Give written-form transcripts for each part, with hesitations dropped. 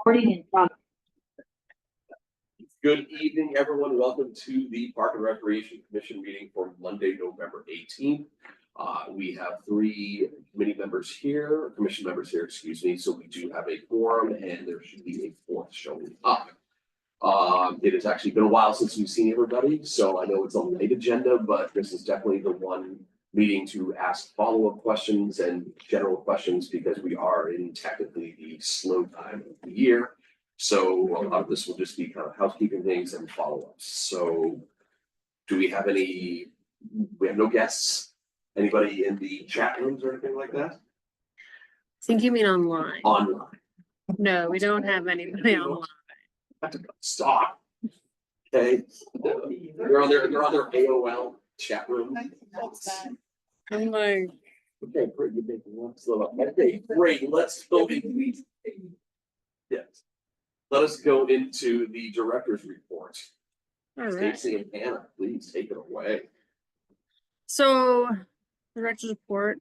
Recording in progress. Good evening, everyone. Welcome to the Park and Recreation Commission meeting for Monday, November 18th. We have three committee members here, commission members here, excuse me. So we do have a quorum and there should be a fourth showing up. It has actually been a while since we've seen everybody, so I know it's a late agenda, but this is definitely the one meeting to ask follow-up questions and general questions because we are in technically the slow time of the year. So a lot of this will just be kind of housekeeping things and follow-ups. So do we have any, we have no guests? Anybody in the chat rooms or anything like that? I think you mean online. Online. No, we don't have anybody online. Stop. Okay. They're on their AOL chat room. I'm like, Okay, great. You're making one slow up. Okay, great. Let's go into yes. Let us go into the director's report. all right. Stacy and Hannah, please take it away. So, director's report.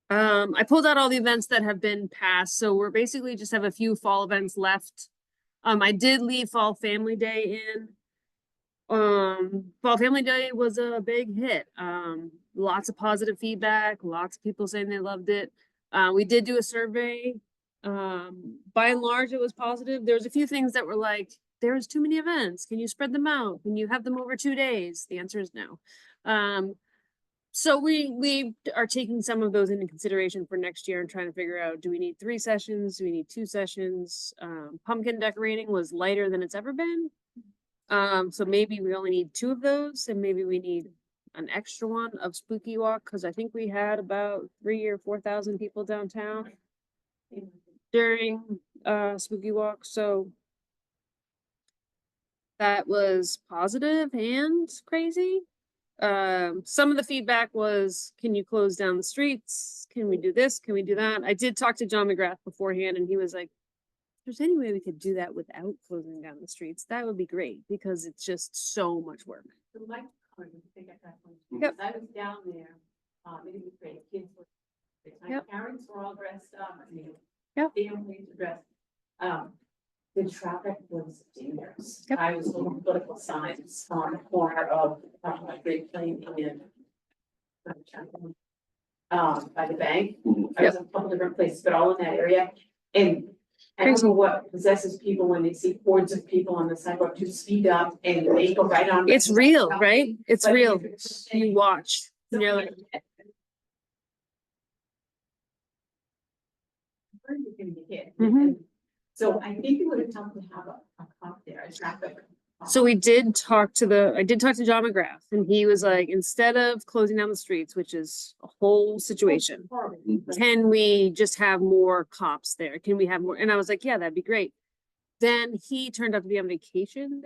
I pulled out all the events that have been passed, so we're basically just have a few fall events left. I did leave Fall Family Day in. Fall Family Day was a big hit. Lots of positive feedback, lots of people saying they loved it. We did do a survey. By and large, it was positive. There was a few things that were like, there's too many events. Can you spread them out? Can you have them over 2 days? The answer is no. So we are taking some of those into consideration for next year and trying to figure out, do we need 3 sessions? Do we need 2 sessions? Pumpkin decorating was lighter than it's ever been. So maybe we only need 2 of those, and maybe we need an extra one of Spooky Walk, because I think we had about 3,000 or 4,000 people downtown during Spooky Walk. So that was positive and crazy. Some of the feedback was, can you close down the streets? Can we do this? Can we do that? I did talk to John McGrath beforehand, and he was like, if there's any way we could do that without closing down the streets, that would be great, because it's just so much work. Yep. I was down there, it was great, kids were, my Yep. parents were all dressed up, I mean. Yep. Families were dressed. The traffic was dangerous. Yep. I was looking at political signs on the corner of, Great Plain and by the bank. I was in a couple different places, but all in that area, and I don't know what possesses people when they see hordes of people on the sidewalk to speed up and they go right on. It's real, right? It's But real. if You watch. And you're like, where you can be hit. Mhm. And so I think it would have helped to have a cop there, a traffic. so I did talk to John McGrath, and he was like, instead of closing down the streets, which is a whole situation, can we just have more cops there? Can we have more? And I was like, yeah, that'd be great. Then he turned out to be on vacation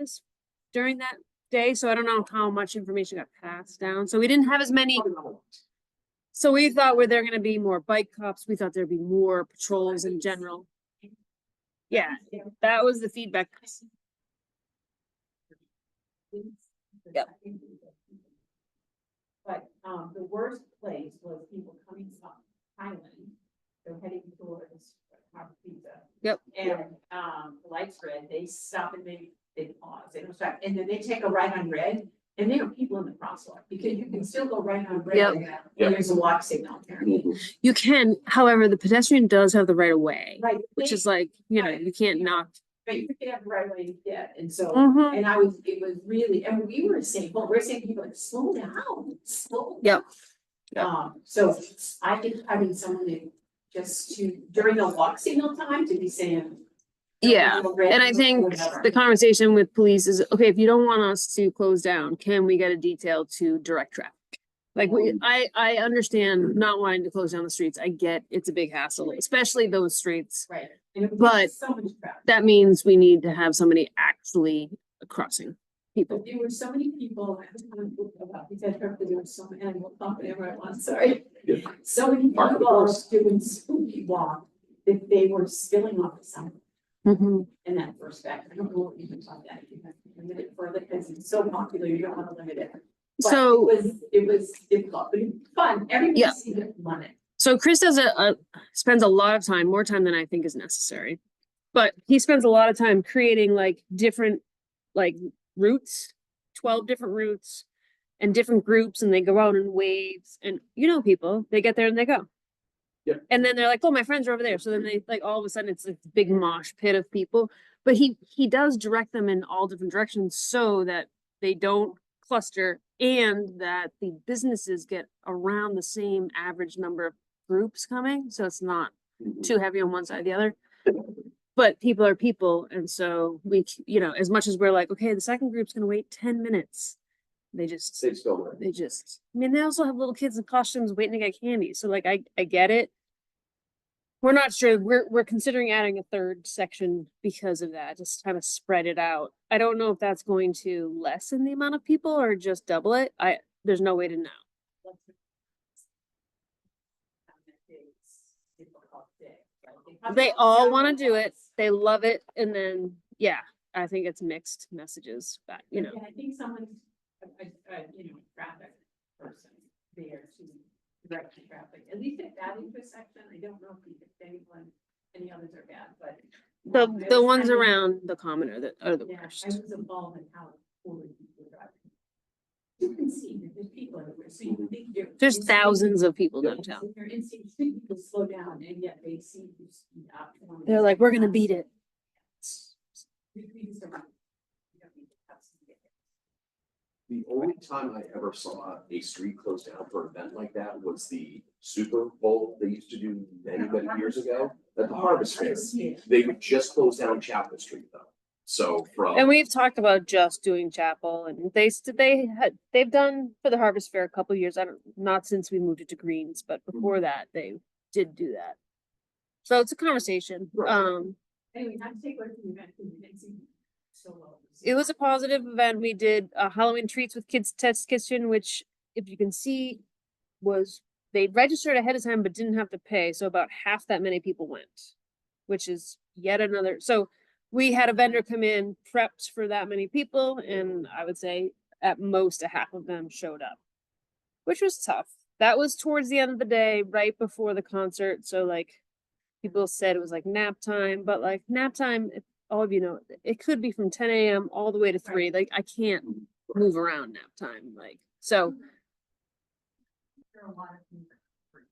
during that day. So I don't know how much information got passed down. So we didn't have as many. So we thought were there gonna be more bike cops. We thought there'd be more patrols in general. Yeah, that was the feedback. Yep. But, the worst place was people coming from Highland, they're heading towards Harbor Pizza. Yep. And, the lights red, they stop and they pause, they don't stop, and then they take a right on red, and there are people in the crosswalk, because you can still go right on red. Yep. And there's a walk signal there. You can, however, the pedestrian does have the right of way, Right. which is like, you can't knock. But you can have the right way to get, and so. Mhm. And it was really, and we were saying, well, we're saying people like, slow down, slow. Yep. So I think having someone during the walk signal time to be saying. Yeah, and I think whatever. the conversation with police is, okay, if you don't want us to close down, can we get a detail to direct traffic? Like I understand not wanting to close down the streets. I get it's a big hassle, especially those streets. Right. And it was But so much traffic. That means we need to have somebody actually crossing people. But there were so many people, there were so many, and we'll talk whatever I want, sorry. Yeah. So many Park the people course. doing Spooky Walk that they were spilling off the side. Mhm. In that first fact, I don't know what you can talk that, if you have to limit it further, because it's so popular, you don't want to limit it. But So- it was difficult, but it's fun, everybody Yeah. seemed to want it. So Chris spends a lot of time, more time than I think is necessary. But he spends a lot of time creating like different like routes, 12 different routes and different groups, and they go out in waves, and people, they get there and they go. Yep. And then they're like, oh, my friends are over there. So then they like all of a sudden it's like this big mosh pit of people. But he does direct them in all different directions so that they don't cluster and that the businesses get around the same average number of groups coming. So it's not too heavy on one side or the other. But people are people. And so as much as we're like, okay, the second group's gonna wait 10 minutes. They just, They still work. they also have little kids in costumes waiting to get candy. So like, I get it. We're not sure. We're considering adding a third section because of that, just kind of spread it out. I don't know if that's going to lessen the amount of people or just double it. There's no way to know. They all want to do it. They love it. And then, yeah, I think it's mixed messages, but And I think someone's, traffic person there to direct the traffic, at least at that intersection. I don't know if any others are bad, but. the ones around the common are the Yeah, worst. I was involved in how poorly people are driving. You can see that there's people everywhere, so you think you're. There's thousands of people downtown. Your instinct, you think people slow down, and yet they see you speed up. They're like, we're gonna beat it. We just don't- we don't need to have some get there. The only time I ever saw a street closed down for an event like that was the Super Bowl they used to do many years ago at the Harvest Fair. They would just close down Chapel Street though. So from. And we've talked about just doing chapel, and they've done for the Harvest Fair a couple of years. Not since we moved it to Greens, but before that they did do that. So it's a conversation. Right. Anyway, not to take away from the event, because we didn't see so well. It was a positive event. We did Halloween treats with Kids Test Kitchen, which, if you can see, was they registered ahead of time but didn't have to pay. So about half that many people went, which is yet another. So we had a vendor come in, prepped for that many people, and I would say at most a half of them showed up, which was tough. That was towards the end of the day, right before the concert. So like people said it was like nap time, but like nap time, all of you know, it could be from 10 a.m. all the way to 3. Like I can't move around nap time. Like, so There are a lot of things that are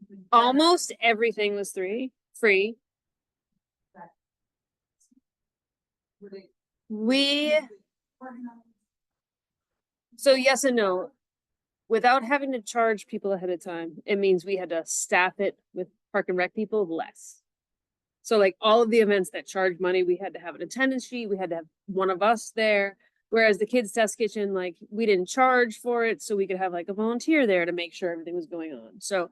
free. almost everything was free. Were they- So yes and no. Without having to charge people ahead of time, it means we had to staff it with Park and Rec people less. So like all of the events that charge money, we had to have an attendance sheet, we had to have one of us there. Whereas the Kids Test Kitchen, like we didn't charge for it, so we could have like a volunteer there to make sure everything was going on. So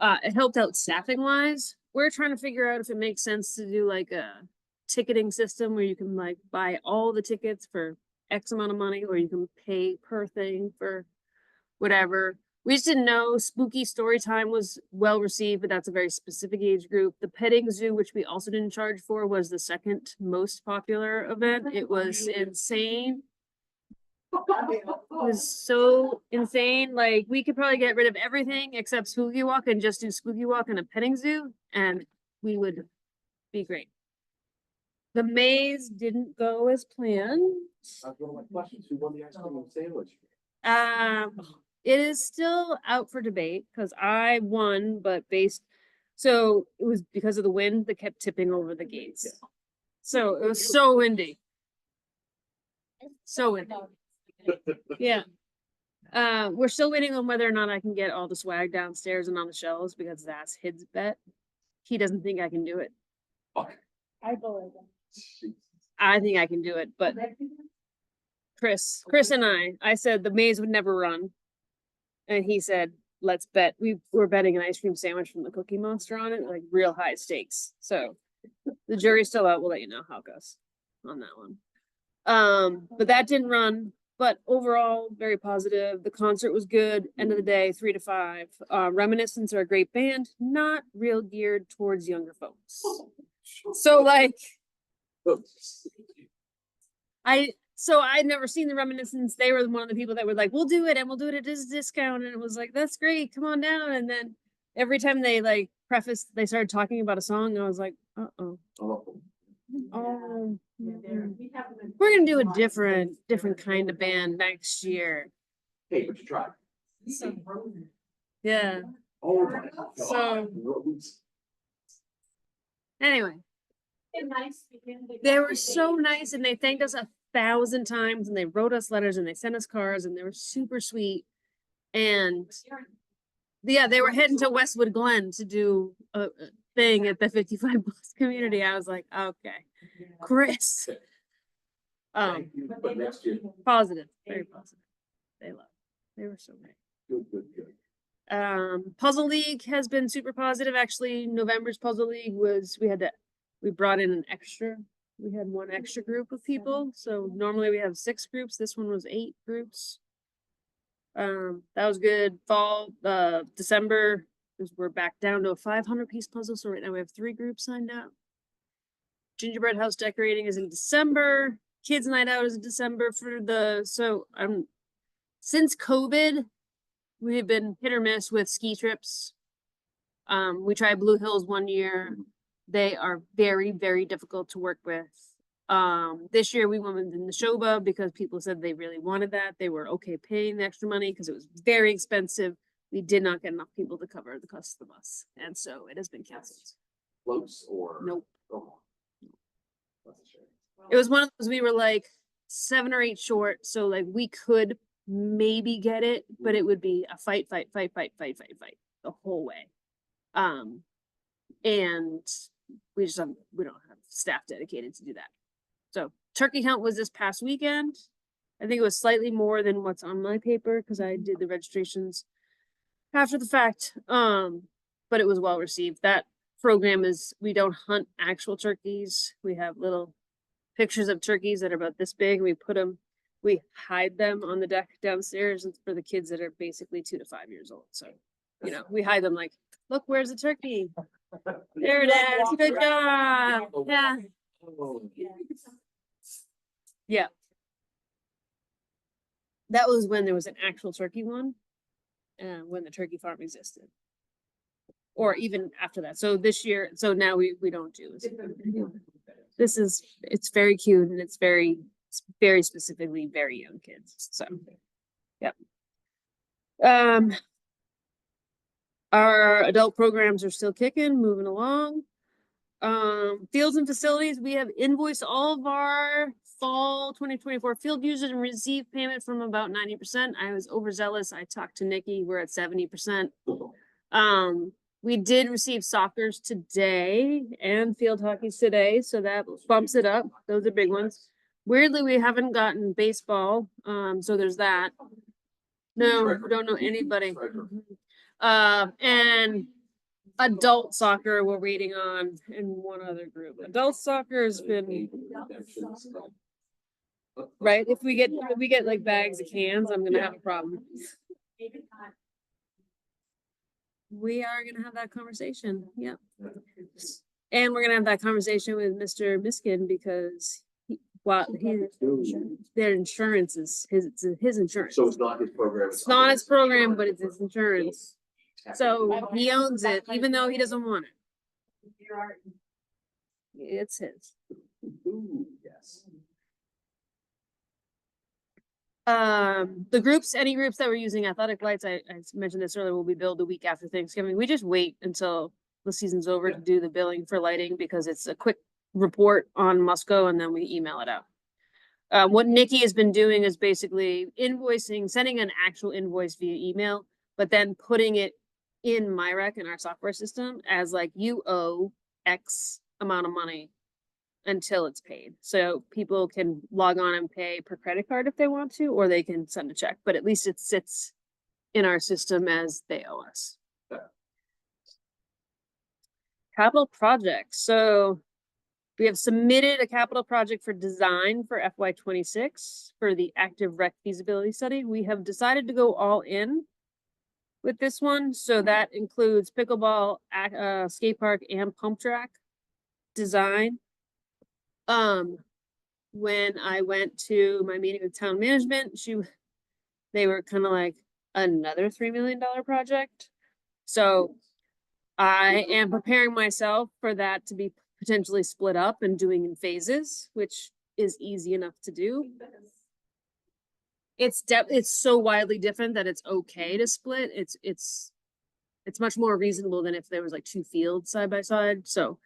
it helped out staffing wise. We're trying to figure out if it makes sense to do like a ticketing system where you can like buy all the tickets for X amount of money, or you can pay per thing for whatever. We just didn't know. Spooky Story Time was well received, but that's a very specific age group. The petting zoo, which we also didn't charge for, was the second most popular event. It was insane. It was so insane. Like we could probably get rid of everything except Spooky Walk and just do Spooky Walk and a petting zoo, and we would be great. The maze didn't go as planned. That's one of my questions. Who won the ice cream sandwich? It is still out for debate because I won, but so it was because of the wind that kept tipping over the gates. Yeah. So it was so windy. So windy. Yeah. We're still waiting on whether or not I can get all the swag downstairs and on the shelves because that's his bet. He doesn't think I can do it. Fuck. I believe them. I think I can do it, but Chris and I said the maze would never run. And he said, let's bet. We're betting an ice cream sandwich from the Cookie Monster on it, like real high stakes. So the jury's still out. We'll let you know how it goes on that one. But that didn't run. But overall, very positive. The concert was good. End of the day, 3 to 5. Reminiscence are a great band, not real geared towards younger folks. So like, I'd never seen the Reminiscence. They were one of the people that were like, we'll do it and we'll do it at this discount. And it was like, that's great. Come on down. And then every time they like they started talking about a song, I was like, uh-oh. Oh, Oh, Yeah, we're gonna do a different kind of band next year. hey, but you tried. So, yeah. Oh my God. So- Rose. Anyway, they were so nice and they thanked us 1,000 times and they wrote us letters and they sent us cards and they were super sweet. And yeah, they were heading to Westwood Glen to do a thing at the 55 plus community. I was like, okay, Chris. Thank you, but next year. Positive, very positive. They love. They were so great. Good. Puzzle League has been super positive. Actually, November's Puzzle League was, we brought in an extra. We had one extra group of people. So normally we have 6 groups. This one was 8 groups. That was good. Fall, December, we're back down to a 500-piece puzzle. So right now we have 3 groups signed up. Gingerbread house decorating is in December. Kids night out is in December since COVID, we've been hit or miss with ski trips. We tried Blue Hills one year. They are very, very difficult to work with. This year we went with the Neshoba because people said they really wanted that. They were okay paying the extra money because it was very expensive. We did not get enough people to cover the cost of the bus. And so it has been canceled. Close or? Nope. Oh. That's a shame. It was one of those, we were like 7 or 8 short. So like we could maybe get it, but it would be a fight the whole way. And we don't have staff dedicated to do that. So turkey hunt was this past weekend. I think it was slightly more than what's on my paper because I did the registrations after the fact. But it was well received. That program is, we don't hunt actual turkeys. We have little pictures of turkeys that are about this big. We hide them on the deck downstairs for the kids that are basically 2 to 5 years old. So, we hide them like, look, where's the turkey? There it is. Good job. Yeah. Oh. Yeah. That was when there was an actual turkey one, when the turkey farm existed. Or even after that. So this year, so now we don't do this. It's very cute and it's very specifically very young kids. So, yep. Our adult programs are still kicking, moving along. Fields and facilities, we have invoiced all of our fall 2024 field users and received payment from about 90%. I was overzealous. I talked to Nikki. We're at 70%. We did receive soccer's today and field hockey's today, so that bumps it up. Those are big ones. Weirdly, we haven't gotten baseball, so there's that. No, we don't know anybody. And adult soccer we're waiting on in one other group. Adult soccer has been right. If we get like bags of cans, I'm gonna have a problem. We are gonna have that conversation. Yep. And we're gonna have that conversation with Mr. Miskin because their insurance is his insurance. So it's not his program. It's not his program, but it's his insurance. So he owns it, even though he doesn't want it. It's his. Ooh, yes. The groups, any groups that were using athletic lights, I mentioned this earlier, will be billed the week after Thanksgiving. We just wait until the season's over to do the billing for lighting because it's a quick report on Musco and then we email it out. What Nikki has been doing is basically invoicing, sending an actual invoice via email, but then putting it in MyRec in our software system as like you owe X amount of money until it's paid. So people can log on and pay per credit card if they want to, or they can send a check, but at least it sits in our system as they owe us. Capital projects. So we have submitted a capital project for design for FY26 for the active rec feasibility study. We have decided to go all in with this one. So that includes pickleball, skate park, and pump track design. When I went to my meeting with town management, they were kind of like another $3 million project. So I am preparing myself for that to be potentially split up and doing in phases, which is easy enough to do. It's so widely different that it's okay to split. It's much more reasonable than if there was like two fields side by side. So,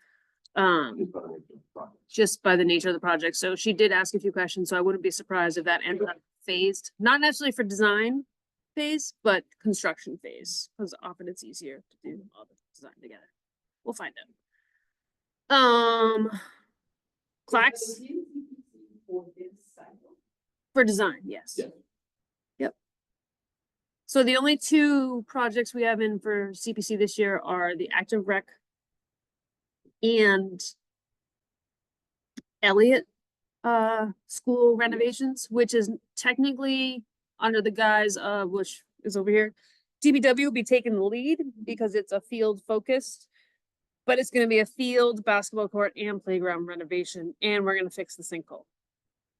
just by the nature of the project. So she did ask a few questions, so I wouldn't be surprised if that ended up phased, not necessarily for design phase, but construction phase, because often it's easier to do all the design together. We'll find out. Clacks For this cycle. for design, yes. Yeah. Yep. So the only two projects we have in for CPC this year are the active rec and Elliott school renovations, which is technically under the guise of, which is over here. DPW will be taking the lead because it's a field focused, but it's gonna be a field, basketball court and playground renovation, and we're gonna fix the sinkhole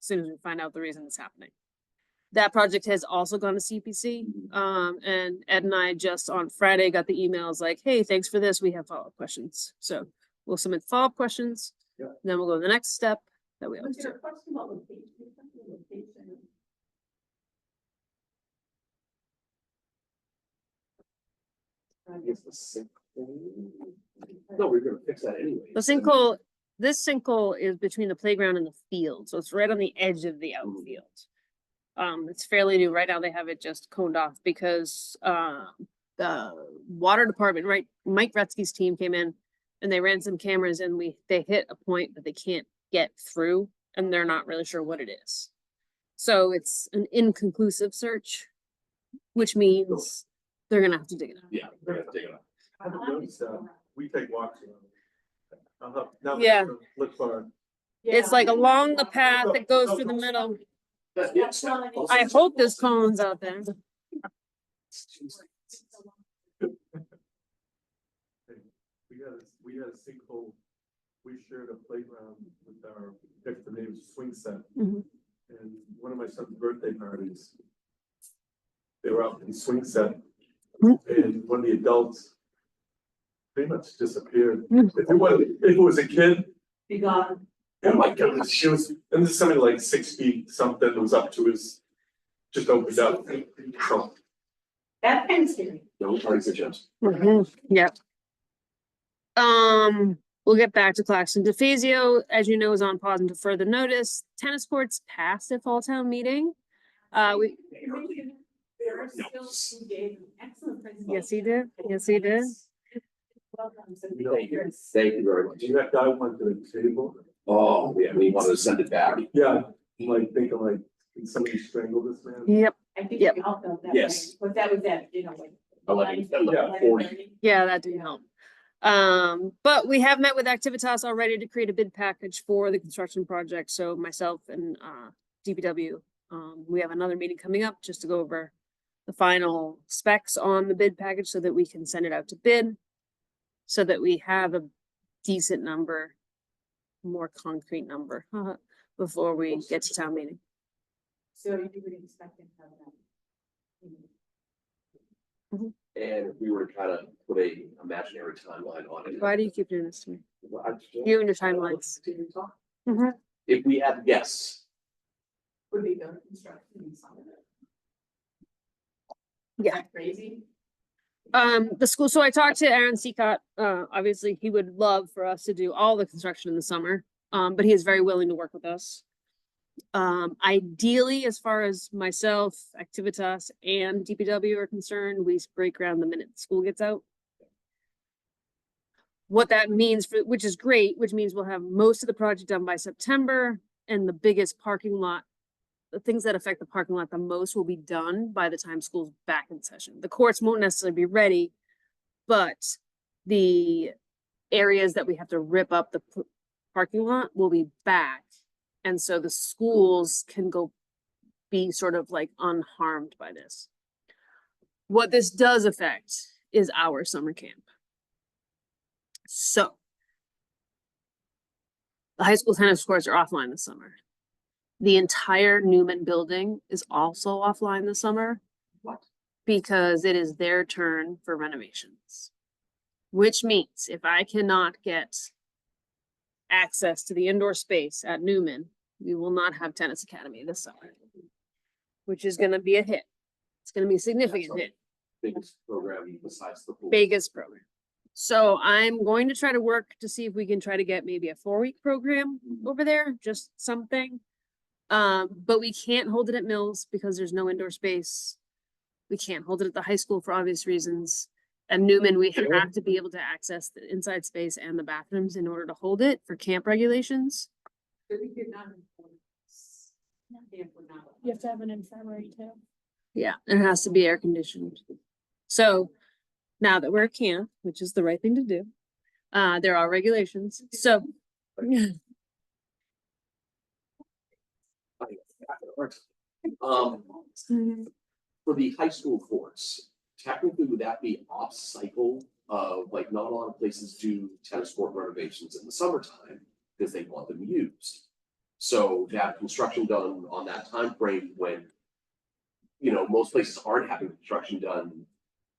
as soon as we find out the reason it's happening. That project has also gone to CPC, and Ed and I just on Friday got the emails like, hey, thanks for this, we have follow-up questions. So we'll submit follow-up questions, Yeah. then we'll go to the next step that we Was always there do. a question about location? Location. It's the sinkhole. No, we're gonna fix that anyway. The sinkhole, this sinkhole is between the playground and the field, so it's right on the edge of the outfield. It's fairly new. Right now they have it just coned off because, the water department, right, Mike Retzky's team came in and they ran some cameras and they hit a point that they can't get through and they're not really sure what it is. So it's an inconclusive search, which means they're gonna have to dig it up. Yeah, we're gonna take it off. I haven't noticed that. We take walks around. Now Yeah. Look for. It's like along the path that goes through the middle. I hope there's cones out there. We had a sinkhole. We shared a playground with our next to neighbor's swing set. Mhm. And one of my son's birthday parties. They were out in swing set. Mhm. And one of the adults. Pretty much disappeared. Mhm. If it was a kid. Be gone. Oh my goodness, she was, and this is something like 6 feet something, it was up to his, just opened up. So, That kind of scary. No parties or jumps. Yep. We'll get back to Claxton. DeFazio, as you know, is on pause until further notice. Tennis courts passed at fall town meeting. We, There are still who gave an excellent presentation. yes, he did. Yes, he did. Welcome. So Thank you. Thank you very much. and that guy went to the table. Oh, yeah, we wanted to send it back. Yeah, I'm like thinking like, can somebody strangle this man? Yep. I think Yep. we all felt that way. Yes. But that was that, like. 11:40. Yeah, that didn't help. But we have met with Activitas already to create a bid package for the construction project. So myself and DPW, we have another meeting coming up just to go over the final specs on the bid package so that we can send it out to bid. So that we have a decent number, more concrete number, before we get to town meeting. So you would expect them to have that. And if we were to kind of put a imaginary timeline on it. Why do you keep doing this to me? Well, I just- You and your timelines. If we had to guess, Would be the construction and some of it. Yeah. Crazy. The school, so I talked to Aaron Seacott, obviously he would love for us to do all the construction in the summer, but he is very willing to work with us. Ideally, as far as myself, Activitas and DPW are concerned, we break ground the minute school gets out. What that means for, which is great, which means we'll have most of the project done by September and the biggest parking lot. The things that affect the parking lot the most will be done by the time school's back in session. The courts won't necessarily be ready, but the areas that we have to rip up the parking lot will be back. And so the schools can go be sort of like unharmed by this. What this does affect is our summer camp. So the high school tennis courts are offline this summer. The entire Newman building is also offline this summer. What? Because it is their turn for renovations. which means if I cannot get access to the indoor space at Newman, we will not have tennis academy this summer, which is gonna be a hit. It's gonna be a significant hit, Biggest program besides the pool. biggest program. So I'm going to try to work to see if we can try to get maybe a 4-week program over there, just something. But we can't hold it at Mills because there's no indoor space. We can't hold it at the high school for obvious reasons. At Newman, we have to be able to access the inside space and the bathrooms in order to hold it for camp regulations. But we could not enforce. Camp would not. You have to have an infirmary too. Yeah, it has to be air conditioned. So now that we're at camp, which is the right thing to do, there are regulations. So For the high school courts, technically would that be off cycle of like not a lot of places do tennis court renovations in the summertime because they want them used. So that construction done on that time frame when, you know, most places aren't having construction done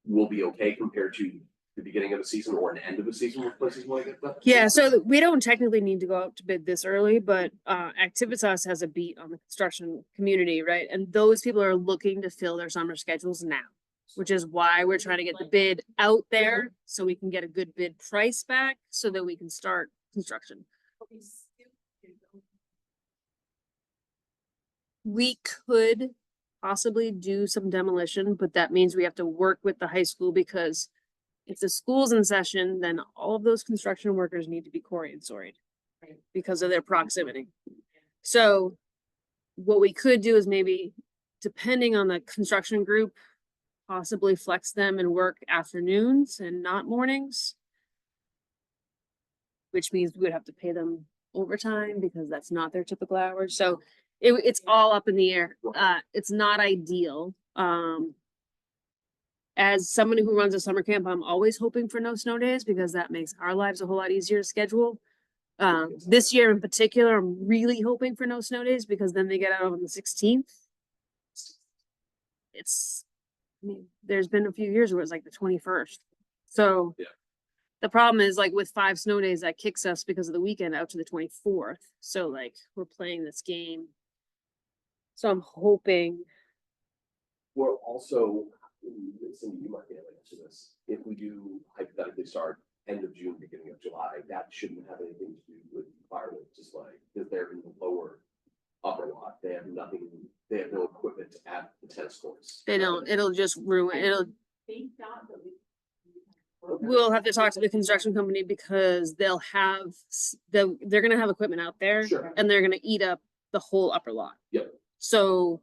will be okay compared to the beginning of the season or an end of the season where places want to get that. yeah, so we don't technically need to go out to bid this early, but Activitas has a beat on the construction community, right? And those people are looking to fill their summer schedules now, which is why we're trying to get the bid out there so we can get a good bid price back so that we can start construction. We could possibly do some demolition, but that means we have to work with the high school because if the school's in session, then all of those construction workers need to be quarried and sorted because of their proximity. So what we could do is maybe, depending on the construction group, possibly flex them and work afternoons and not mornings. Which means we would have to pay them overtime because that's not their typical hours. So it's all up in the air. It's not ideal. As somebody who runs a summer camp, I'm always hoping for no snow days because that makes our lives a whole lot easier to schedule. This year in particular, I'm really hoping for no snow days because then they get out on the 16th. I mean, there's been a few years where it's like the 21st. So Yeah. the problem is like with 5 snow days, that kicks us because of the weekend out to the 24th. So like we're playing this game. So I'm hoping. We're also, Cindy, you might be able to answer this. If we do hypothetically start end of June, beginning of July, that shouldn't have anything to do with fireworks, just like, because they're in the lower upper lot. They have nothing, they have no equipment at the tennis courts. They don't, it'll just ruin, it'll, They thought that we. we'll have to talk to the construction company because they'll have, they're gonna have equipment out there. Sure. And they're gonna eat up the whole upper lot. Yep. So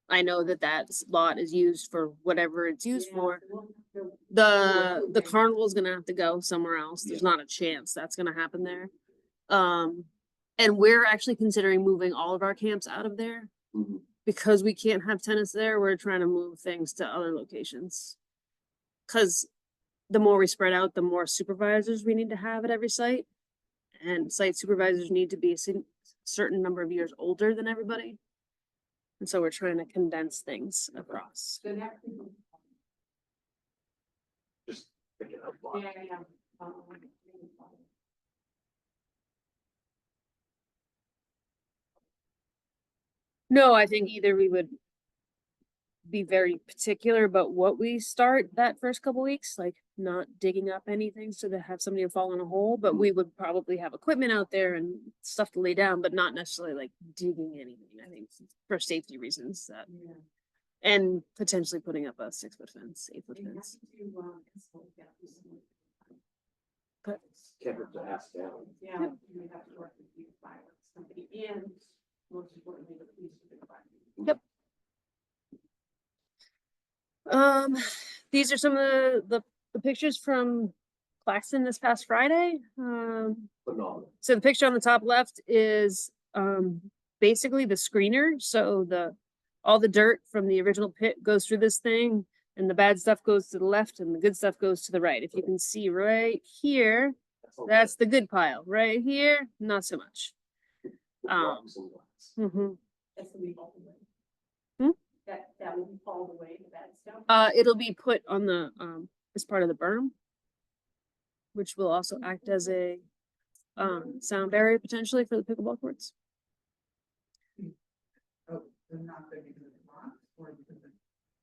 I know that lot is used for whatever it's used Yeah, for. we'll have to- The carnival's gonna have to go somewhere else. There's not a chance that's gonna happen there. And we're actually considering moving all of our camps out of there. Mhm. Because we can't have tennis there, we're trying to move things to other locations. Cause the more we spread out, the more supervisors we need to have at every site. And site supervisors need to be a certain number of years older than everybody. And so we're trying to condense things across. So that- Just thinking out loud. Yeah. No, I think either we would be very particular about what we start that first couple weeks, like not digging up anything so that have somebody fall in a hole, but we would probably have equipment out there and stuff to lay down, but not necessarily like digging anything, I think, for safety reasons that, Yeah. and potentially putting up a 6-foot fence, 8-foot They have fence. to, consult that with someone. But Can't hurt to ask down. Yeah, you have to work with the fireworks company and most importantly, the police department. these are some of the pictures from Claxton this past Friday. Phenomenal. So the picture on the top left is basically the screener. So all the dirt from the original pit goes through this thing and the bad stuff goes to the left and the good stuff goes to the right. If you can see right here, that's the good pile. Right here, not so much. Rocks and glass. Mhm. That's gonna be all the way. Hmm? That will be all the way, the bad stuff. It'll be put on the as part of the berm. which will also act as a sound barrier potentially for the pickleball courts.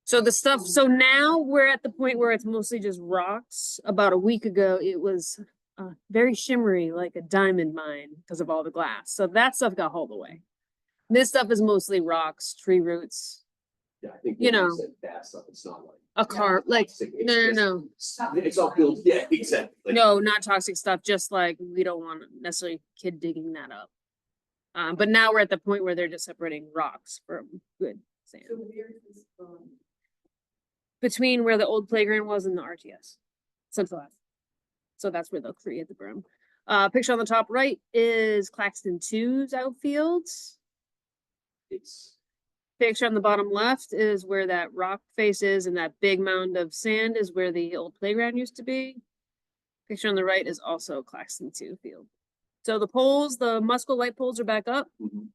So the stuff, so now we're at the point where it's mostly just rocks. About a week ago, it was very shimmery, like a diamond mine because of all the glass. So that stuff got hauled away. This stuff is mostly rocks, tree roots, Yeah, I think. You when know. said That stuff, it's not like. a car, like, toxic, no, no, it's no. just- It's all built, yeah, exactly. Like, No, not toxic stuff, just like we don't want necessarily kid digging that up. But now we're at the point where they're just separating rocks from good sand. So where is this, Between where the old playground was and the RTS. Central Ave. So that's where they'll create the berm. Picture on the top right is Claxton 2's outfields. It's, Picture on the bottom left is where that rock face is, and that big mound of sand is where the old playground used to be. Picture on the right is also Claxton 2 field. So the poles, the Musco light poles are back up. mhm.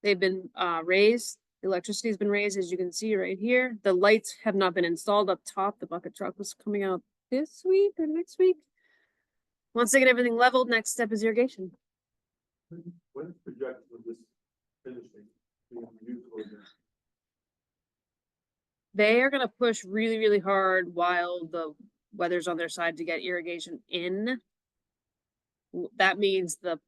They've been raised. The electricity's been raised, as you can see right here. The lights have not been installed up top. The bucket truck was coming out this week or next week. Once they get everything leveled, next step is irrigation. When is projected with this finishing? being used for the- They are gonna push really, really hard while the weather's on their side to get irrigation in. That means the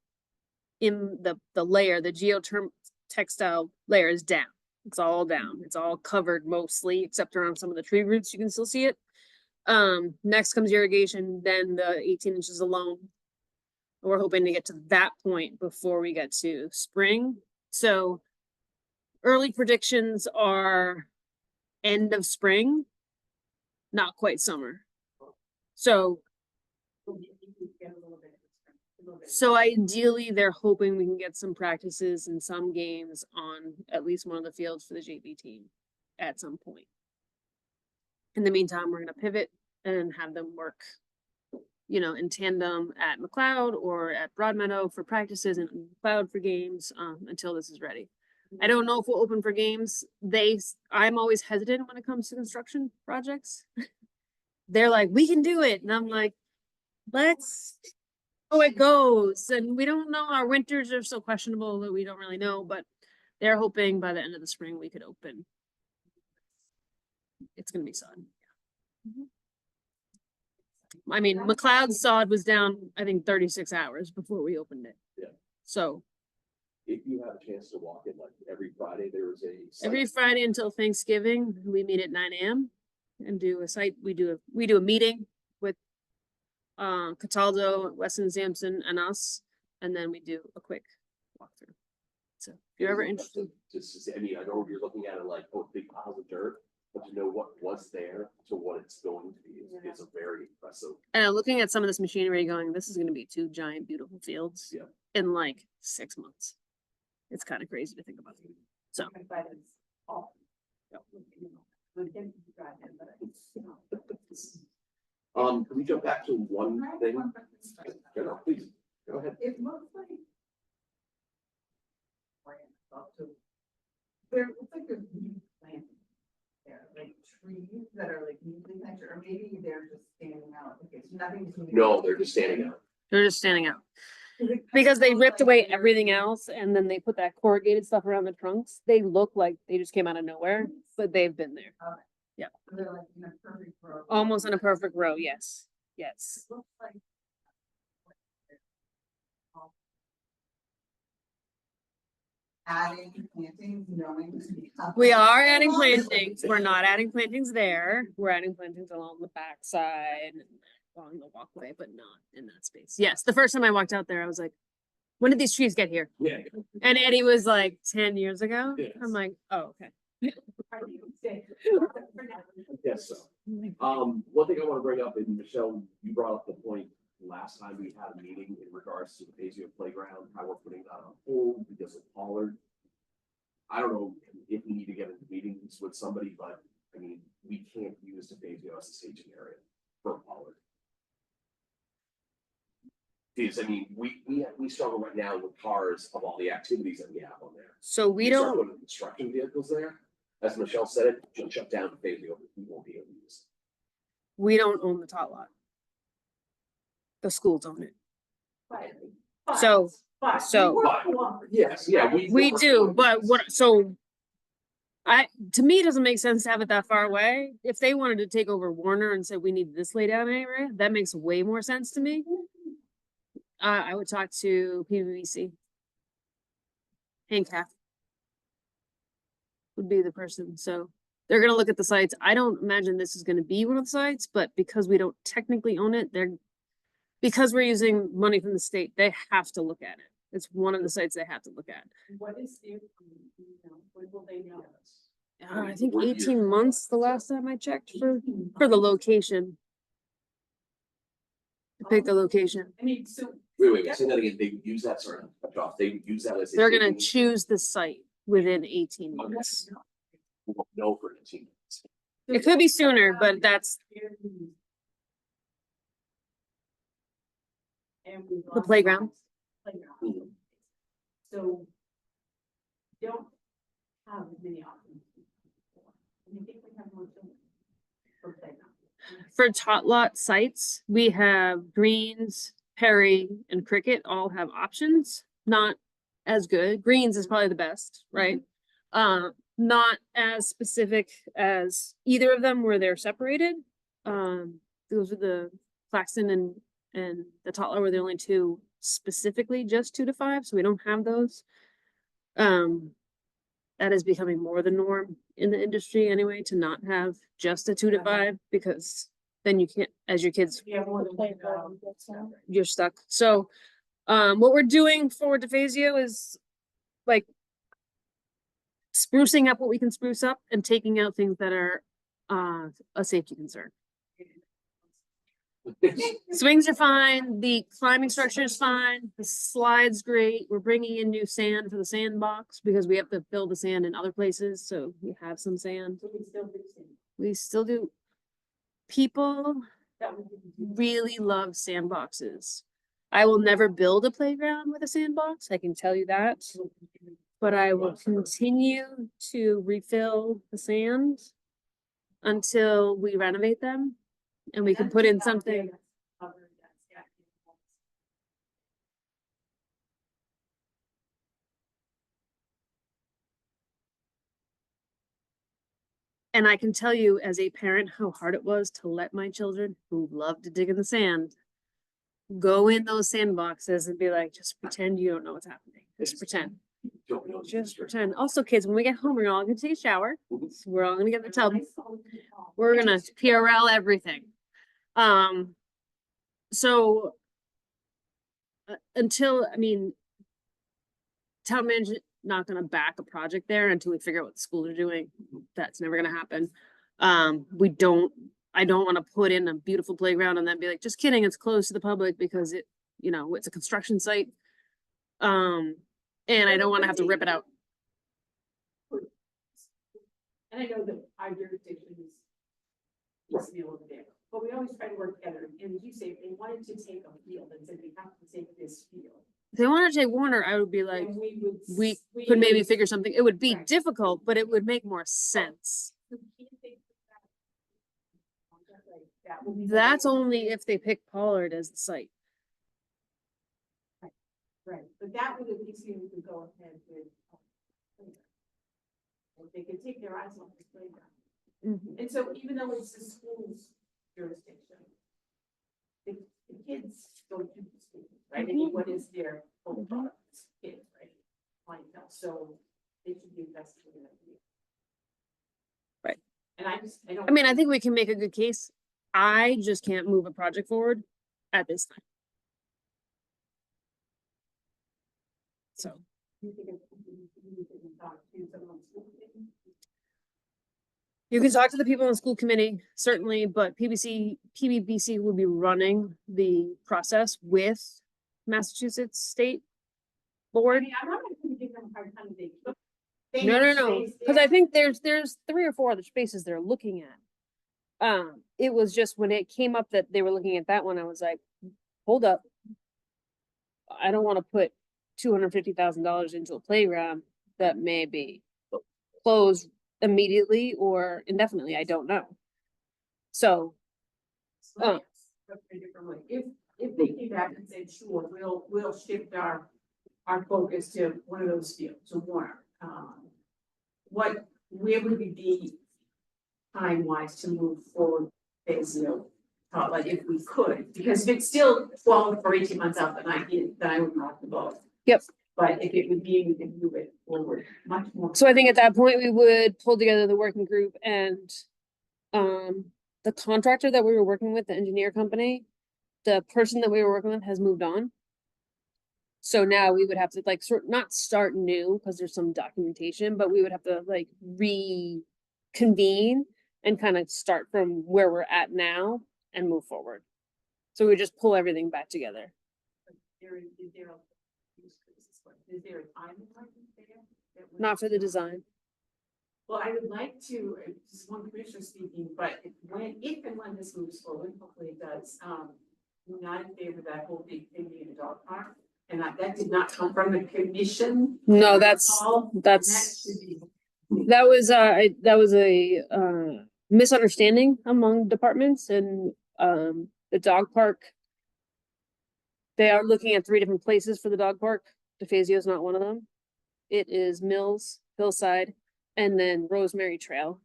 layer, the geothermal textile layer is down. It's all down. It's all covered mostly, except around some of the tree roots, you can still see it. Next comes irrigation, then the 18 inches alone. We're hoping to get to that point before we get to spring. So early predictions are end of spring, not quite summer. So ideally, they're hoping we can get some practices and some games on at least one of the fields for the JV team at some point. In the meantime, we're gonna pivot and have them work, you know, in tandem at McLeod or at Broadmeadow for practices and McLeod for games, until this is ready. I don't know if we'll open for games. I'm always hesitant when it comes to construction projects. They're like, we can do it. And I'm like, let's how it goes. And we don't know. Our winters are so questionable that we don't really know, but they're hoping by the end of the spring we could open. It's gonna be sun. I mean, McLeod's sod was down, I think, 36 hours before we opened it. Yeah. So If you have a chance to walk in, like every Friday, there is a. site- every Friday until Thanksgiving, we meet at 9 AM and do a site, we do a meeting with Cataldo, Weston Sampson and us, and then we do a quick walkthrough. So if you're ever interested. Just to see, I mean, I know you're looking at it like, oh, big piles of dirt, but to know what was there to what it's going to be is a very impressive. And looking at some of this machinery going, this is gonna be 2 giant, beautiful fields. Yeah. In like 6 months. It's kind of crazy to think about. So. Can we jump back to one thing? Yeah, no, please, go ahead. It looks like. There looks like there's new plants there, like trees that are like neatly planted, or maybe they're just standing out. Okay, so nothing's. No, they're just standing out. They're just standing out. Because they ripped away everything else and then they put that corrugated stuff around the trunks. They look like they just came out of nowhere, but they've been there. They're like in a perfect row. Almost in a perfect row, yes. Yes. Looks like. Adding plantings, knowing. We are adding plantings. We're not adding plantings there. We're adding plantings along the backside and along the walkway, but not in that space. Yes, the first time I walked out there, I was like, when did these trees get here? Yeah. And Eddie was like 10 years ago. Yes. I'm like, oh, okay. Yes, so, one thing I wanna bring up, and Michelle, you brought up the point last time we had a meeting in regards to the Fazio playground, how we're putting that on hold because of Pollard. I don't know if we need to get into meetings with somebody, but I mean, we can't use the Fazio as a staging area for Pollard. Because, I mean, we struggle right now with cars of all the activities that we have on there. So we You start don't, putting construction vehicles there, as Michelle said it, she'll shut down the Fazio, we won't be able to use it. we don't own the tot lot. The schools own it. quietly. So- But so- we work cooperatively, Yes, yeah, right? We do, but what, so. To me, it doesn't make sense to have it that far away. If they wanted to take over Warner and said we need this laid out area, that makes way more sense to me. I would talk to PVBC. Hank Half. Would be the person, so they're gonna look at the sites. I don't imagine this is gonna be one of the sites, but because we don't technically own it, because we're using money from the state, they have to look at it. It's one of the sites they have to look at. What is their, when will they know? I think We're here. 18 months the last time I checked for the location. To pick the location. I mean, so. Wait, say that again, they would use that, sorry, Josh, they would use that as. a They're gonna taking- choose the site within 18 months. We won't know for 18 months. It could be sooner, but that's the playground. Playground. So. Don't have as many options. I think we have more children for playground. For tot lot sites, we have Greens, Perry, and Cricket all have options, not as good. Greens is probably the best, right? Not as specific as either of them where they're separated. Those are the Claxton and the Totler were the only two specifically just 2 to 5, so we don't have those. That is becoming more the norm in the industry anyway, to not have just a 2 to 5, because then you can't, as your kids, We have more than one. you're stuck. So, what we're doing for DeFazio is like sprucing up what we can spruce up and taking out things that are a safety concern. Swings are fine, the climbing structure is fine, the slide's great, we're bringing in new sand for the sandbox because we have to fill the sand in other places, so we have some sand. So we still do same. We still do. People That would be. really love sandboxes. I will never build a playground with a sandbox, I can tell you that, but I will continue to refill the sand until we renovate them. And we can put in something. And I can tell you as a parent how hard it was to let my children who love to dig in the sand go in those sandboxes and be like, just pretend you don't know what's happening. Just pretend. Don't know. Just pretend. Also, kids, when we get home, we're all gonna take a shower. Mhm. So we're all gonna get in the tub. We're gonna PRL everything. So until, I mean, town management not gonna back a project there until we figure out what the schools are doing. That's never gonna happen. I don't wanna put in a beautiful playground and then be like, just kidding, it's closed to the public because it, it's a construction site. And I don't wanna have to rip it out. And I know that our jurisdiction is be a little bit, but we always try to work together. And as you say, if they wanted to take a field and said, we have to take this field. If they wanted to take Warner, I would be like, then we would. we could maybe would- figure something. It would be Right. difficult, but it would make more sense. we can't take that would be. That's only if they pick Pollard as the site. Right, but that would at least mean we could go ahead with. If they could take their eyes off the playground. And so even though it's the school's jurisdiction. The kids go to the school, right? I mean, what is their whole product, kids, right? Clientele, so they should be invested in that. Right. And I don't. I mean, I think we can make a good case. I just can't move a project forward at this time. So, You think of- you can talk to someone on the school committee? you can talk to the people on the school committee, certainly, but PBBC will be running the process with Massachusetts State I Board. mean, I'm not gonna give them a hard time, they. No, because I think there's 3 or 4 other spaces they're looking at. It was just when it came up that they were looking at that one, I was like, hold up. I don't want to put $250,000 into a playground that may be closed immediately or indefinitely, I don't know. So, Let's put it a different way. If if they came back and said, sure, we'll shift our focus to one of those fields, to Warner. Where would we be time-wise to move forward, phase, like if we could, because if it's still 12 or 18 months out, then I would rock the boat. Yep. But if it would be, we could move it forward much more. So I think at that point, we would pull together the working group and the contractor that we were working with, the engineer company, the person that we were working with has moved on. So now we would have to like not start new because there's some documentation, but we would have to like reconvene and kind of start from where we're at now and move forward. So we would just pull everything back together. Is there a timeline there? Not for the design. Well, I would like to, this is one commissioner speaking, but if and when this moves forward, hopefully it does, I'm not in favor of that whole big thing being a dog park. And that did not come from the commission. No, that's That should be. that was a misunderstanding among departments and the dog park. They are looking at 3 different places for the dog park. DeFazio is not one of them. It is Mills, Hillside, and then Rosemary Trail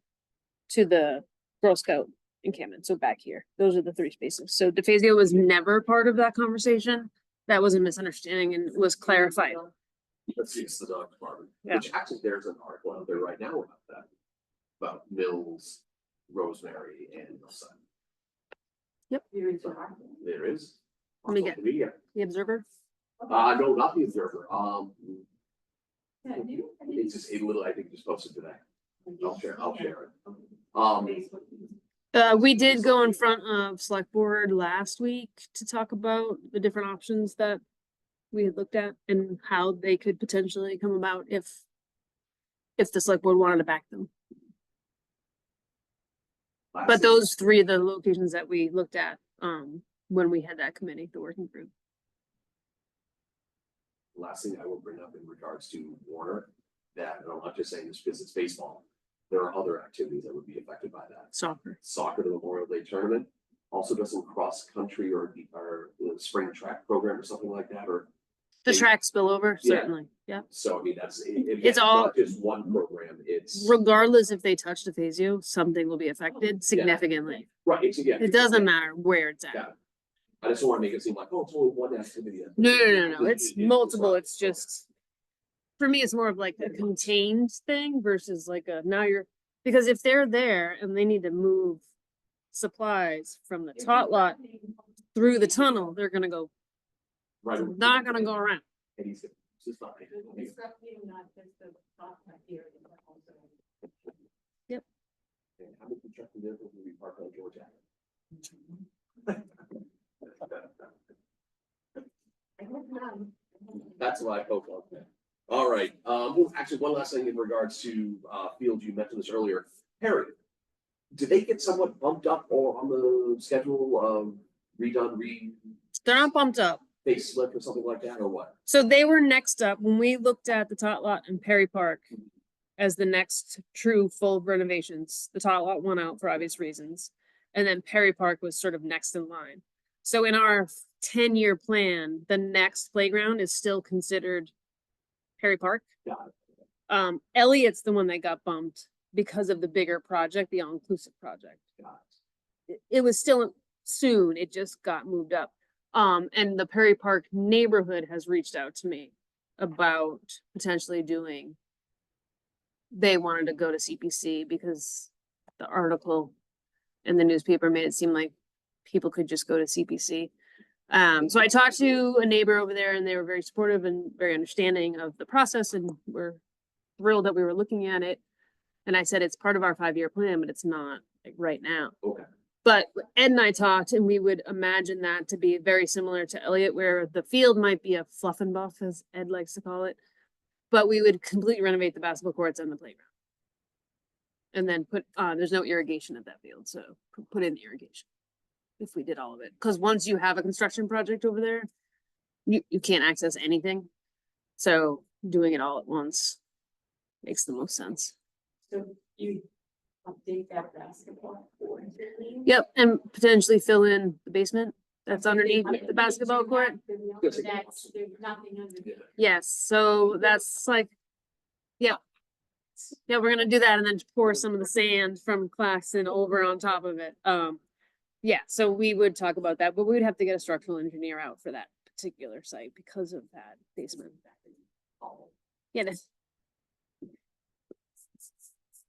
to the Girl Scout encampment. So back here, those are the 3 spaces. So DeFazio was never part of that conversation. That was a misunderstanding and was clarified. Let's use the dog department, Yeah. which actually there's an article out there right now about that. About Mills, Rosemary and Hillside. There is a lot. There is. Let me get- On social media. The Observer. No, not the Observer. Yeah, you- It's just a little, I think just posted today. I'll share it. We did go in front of select board last week to talk about the different options that we had looked at and how they could potentially come about if the select board wanted to back them. But those 3 are the locations that we looked at when we had that committee, the working group. Last thing I will bring up in regards to Warner, that, and I'm not just saying this because it's baseball, there are other activities that would be affected by that. Soccer. Soccer, the Memorial Day tournament, also does some cross country or the spring track program or something like that, or. The track spillover, Yeah. certainly, yeah. So I mean, It's all- not just one program, it's. Regardless if they touch the phasio, something will be affected significantly. Right, it's again. It doesn't matter where it's Yeah. at. I just don't want to make it seem like, oh, it's only one activity. No, it's multiple, it's just. For me, it's more of like a contained thing versus like because if they're there and they need to move supplies from the tot lot through the tunnel, they're gonna go, Right. not gonna go around. And he's just not. It's definitely not just the top area, but also. And how many construction vehicles will be parked on George Avenue? That's what I hope of. All right, well, actually, one last thing in regards to fields, you mentioned this earlier, Harry. Did they get somewhat bumped up or on the schedule, redone, They're not bumped up. facelift or something like that, or what? So they were next up when we looked at the tot lot in Perry Park as the next true full renovations. The tot lot won out for obvious reasons. And then Perry Park was sort of next in line. So in our 10-year plan, the next playground is still considered Perry Park. Got it. Elliott's the one that got bumped because of the bigger project, the all-inclusive project. Got it. It was still soon, it just got moved up. And the Perry Park neighborhood has reached out to me about potentially doing. They wanted to go to CPC because the article in the newspaper made it seem like people could just go to CPC. So I talked to a neighbor over there and they were very supportive and very understanding of the process and we're thrilled that we were looking at it. And I said, it's part of our 5-year plan, but it's not like right now. Okay. But Ed and I talked and we would imagine that to be very similar to Elliott, where the field might be a fluff and buff, as Ed likes to call it. But we would completely renovate the basketball courts and the playground. And then there's no irrigation at that field, so put in irrigation. If we did all of it, because once you have a construction project over there, you can't access anything. So doing it all at once makes the most sense. So you update that basketball court. Yep, and potentially fill in the basement that's underneath the basketball court. There's nothing under Yeah. there. Yes, so that's like, yeah. Yeah, we're gonna do that and then pour some of the sand from Claxton over on top of it. Yeah, so we would talk about that, but we would have to get a structural engineer out for that particular site because of that basement. Yeah.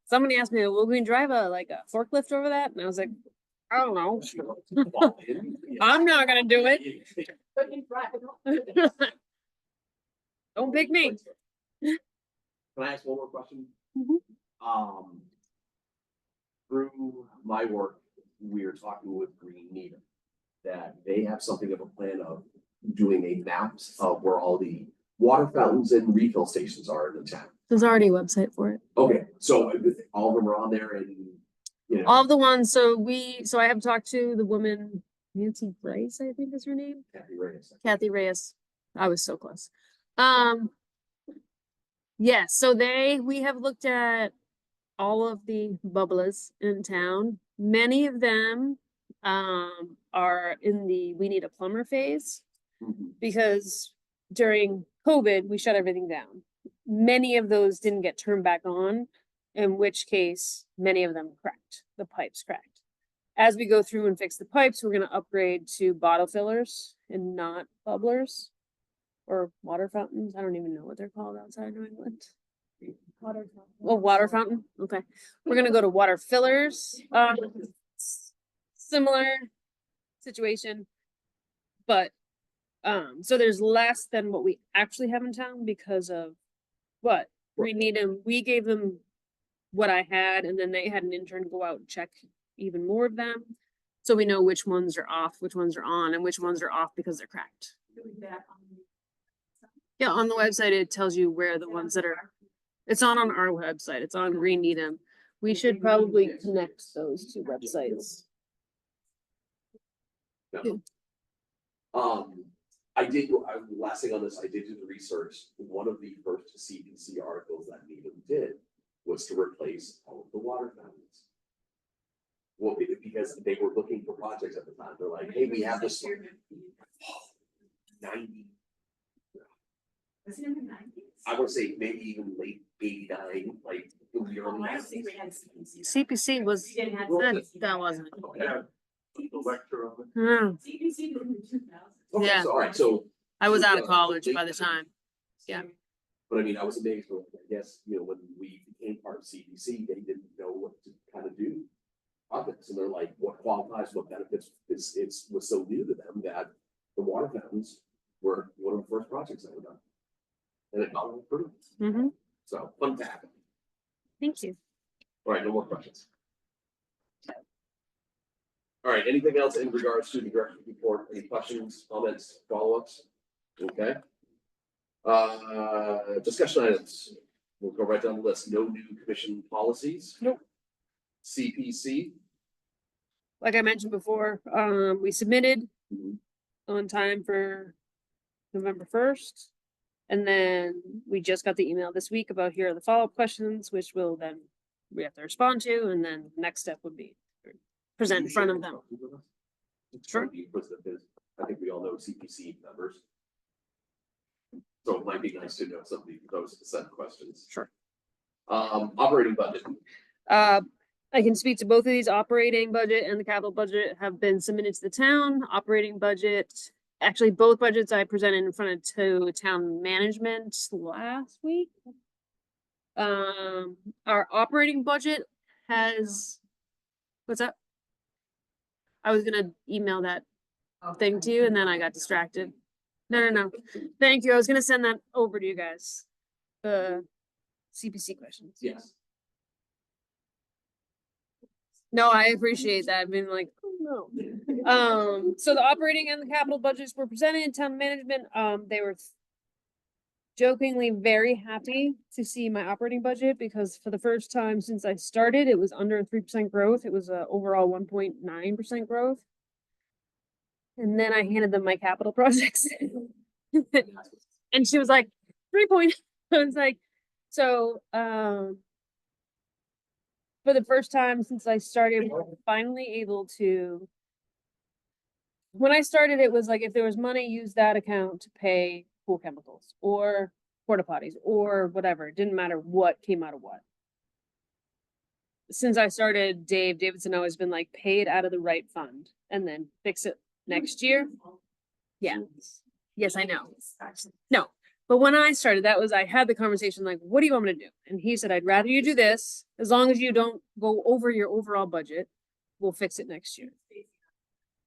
Somebody asked me, will we drive a forklift over that? And I was like, I don't know. I'm not gonna do it. But you drive it off. Don't pick me. Can I ask one more question? Mhm. Through my work, we are talking with Green Needham, that they have something of a plan of doing a maps of where all the water fountains and refill stations are in the town. There's already a website for it. Okay, so all of them are on there and, you know. All of the ones, so I have talked to the woman, Nancy Bryce, I think is her name. Kathy Reyes. Kathy Reyes. I was so close. Yes, so we have looked at all of the bubblers in town. Many of them are in the we need a plumber phase Mhm. because during COVID, we shut everything down. Many of those didn't get turned back on, in which case many of them cracked. The pipes cracked. As we go through and fix the pipes, we're gonna upgrade to bottle fillers and not bubblers or water fountains. I don't even know what they're called outside New England. Water fountain. Oh, water fountain. Okay. We're gonna go to water fillers. Similar situation. But so there's less than what we actually have in town because of what? We need them, we gave them what I had and then they had an intern go out and check even more of them. So we know which ones are off, which ones are on, and which ones are off because they're cracked. Doing that on the- Yeah, on the website, it tells you where the ones that are, it's on our website, it's on Green Needham. We should probably connect those two websites. Last thing on this, I did do the research. One of the first CPC articles that Needham did was to replace all of the water fountains. Well, because they were looking for projects at the time. They're like, hey, we have this 90, Was it in the 90s? I would say maybe even late 89, like the Oh, early I don't think 90s. we had CPC. CPC was, We didn't have that, CPC. that wasn't. Yeah, the lecture on it. Hmm, CPC was in the 2000s. Okay, Yeah. so, all right, so. I was out of Yeah, college late by the 90s. time. Yeah. But I mean, I was amazed, when, I guess, you know, when we became part of CPC, they didn't know what to kind of do. Projects, and they're like, what qualifies, what benefits, was so new to them that the water fountains were one of the first projects that were done. And it got approved, Mm-hmm, so fun fact. thank you. All right, no more questions. All right, anything else in regards to the director's report? Any questions, comments, follow-ups? Okay. Discussion items. We'll go right down the list. No new commission policies. Nope. CPC. Like I mentioned before, we submitted Mhm. on time for November 1st. And then we just got the email this week about here are the follow-up questions, which will then we have to respond to, and then the next step would be present in front of them. Sure. I think we all know CPC numbers. So it might be nice to know somebody who knows to send questions. Sure. Operating budget. I can speak to both of these. Operating budget and the capital budget have been submitted to the town. Operating budget, actually both budgets I presented in front of town management last week. Our operating budget has, what's that? I was gonna email that thing to you and then I got distracted. No. Thank you. I was gonna send that over to you guys. The CPC questions. Yes. No, I appreciate that. I've been like, oh no. So the operating and the capital budgets were presented in town management. They were jokingly very happy to see my operating budget because for the first time since I started, it was under 3% growth. It was a overall 1.9% growth. And then I handed them my capital projects. And she was like, 3 point. I was like, so, for the first time since I started, we're finally able to when I started, it was like if there was money, use that account to pay pool chemicals or porta potties or whatever. It didn't matter what came out of what. Since I started, Davidson always been like paid out of the right fund and then fix it next year. Yeah. Yes, I know. No, but when I started, I had the conversation like, what do you want me to do? And he said, I'd rather you do this, as long as you don't go over your overall budget, we'll fix it next year.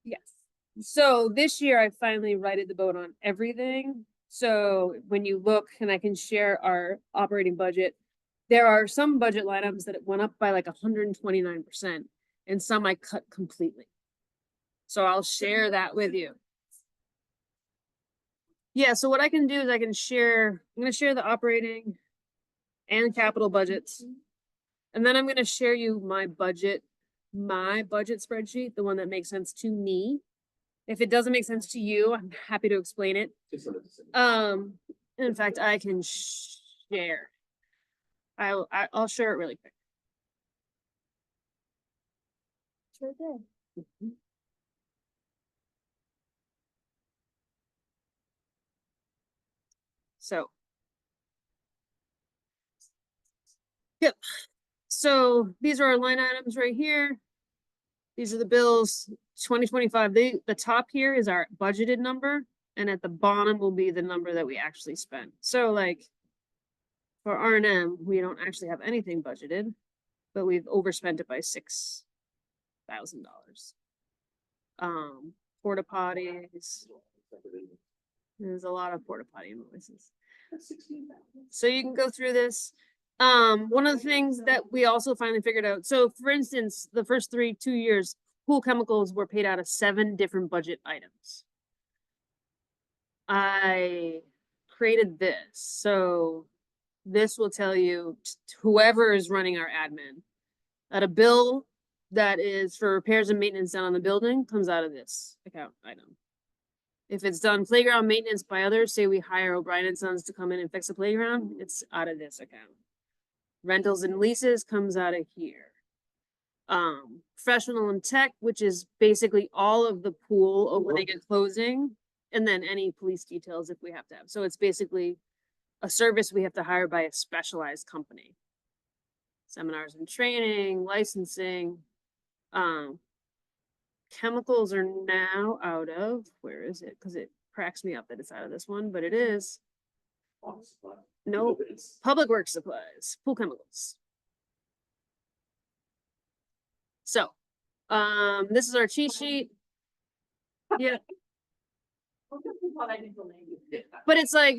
Yes. So this year I finally righted the boat on everything. So when you look, and I can share our operating budget, there are some budget line items that it went up by like 129%, and some I cut completely. So I'll share that with you. Yeah, so what I can do is I'm gonna share the operating and capital budgets. And then I'm gonna share you my budget spreadsheet, the one that makes sense to me. If it doesn't make sense to you, I'm happy to explain it. Just send it to Cindy. In fact, I can share. I'll share it really quick. Sure did. So. Yep. So these are our line items right here. These are the bills, 2025. The top here is our budgeted number, and at the bottom will be the number that we actually spent. So like for R&M, we don't actually have anything budgeted, but we've overspent it by $6,000. Porta potties. There's a lot of porta potty invoices. So you can go through this. One of the things that we also finally figured out, so for instance, the first 2 years, pool chemicals were paid out of 7 different budget items. I created this, so this will tell you whoever is running our admin that a bill that is for repairs and maintenance done on the building comes out of this account item. If it's done playground maintenance by others, say we hire O'Brien and Sons to come in and fix a playground, it's out of this account. Rentals and leases comes out of here. Professional and tech, which is basically all of the pool opening and closing, and then any police details if we have to have. So it's basically a service we have to hire by a specialized company. Seminars and training, licensing. Chemicals are now out of, where is it? Because it cracks me up that it's out of this one, but it is. No, public works supplies, pool chemicals. So, this is our cheat sheet. Yeah. But it's like,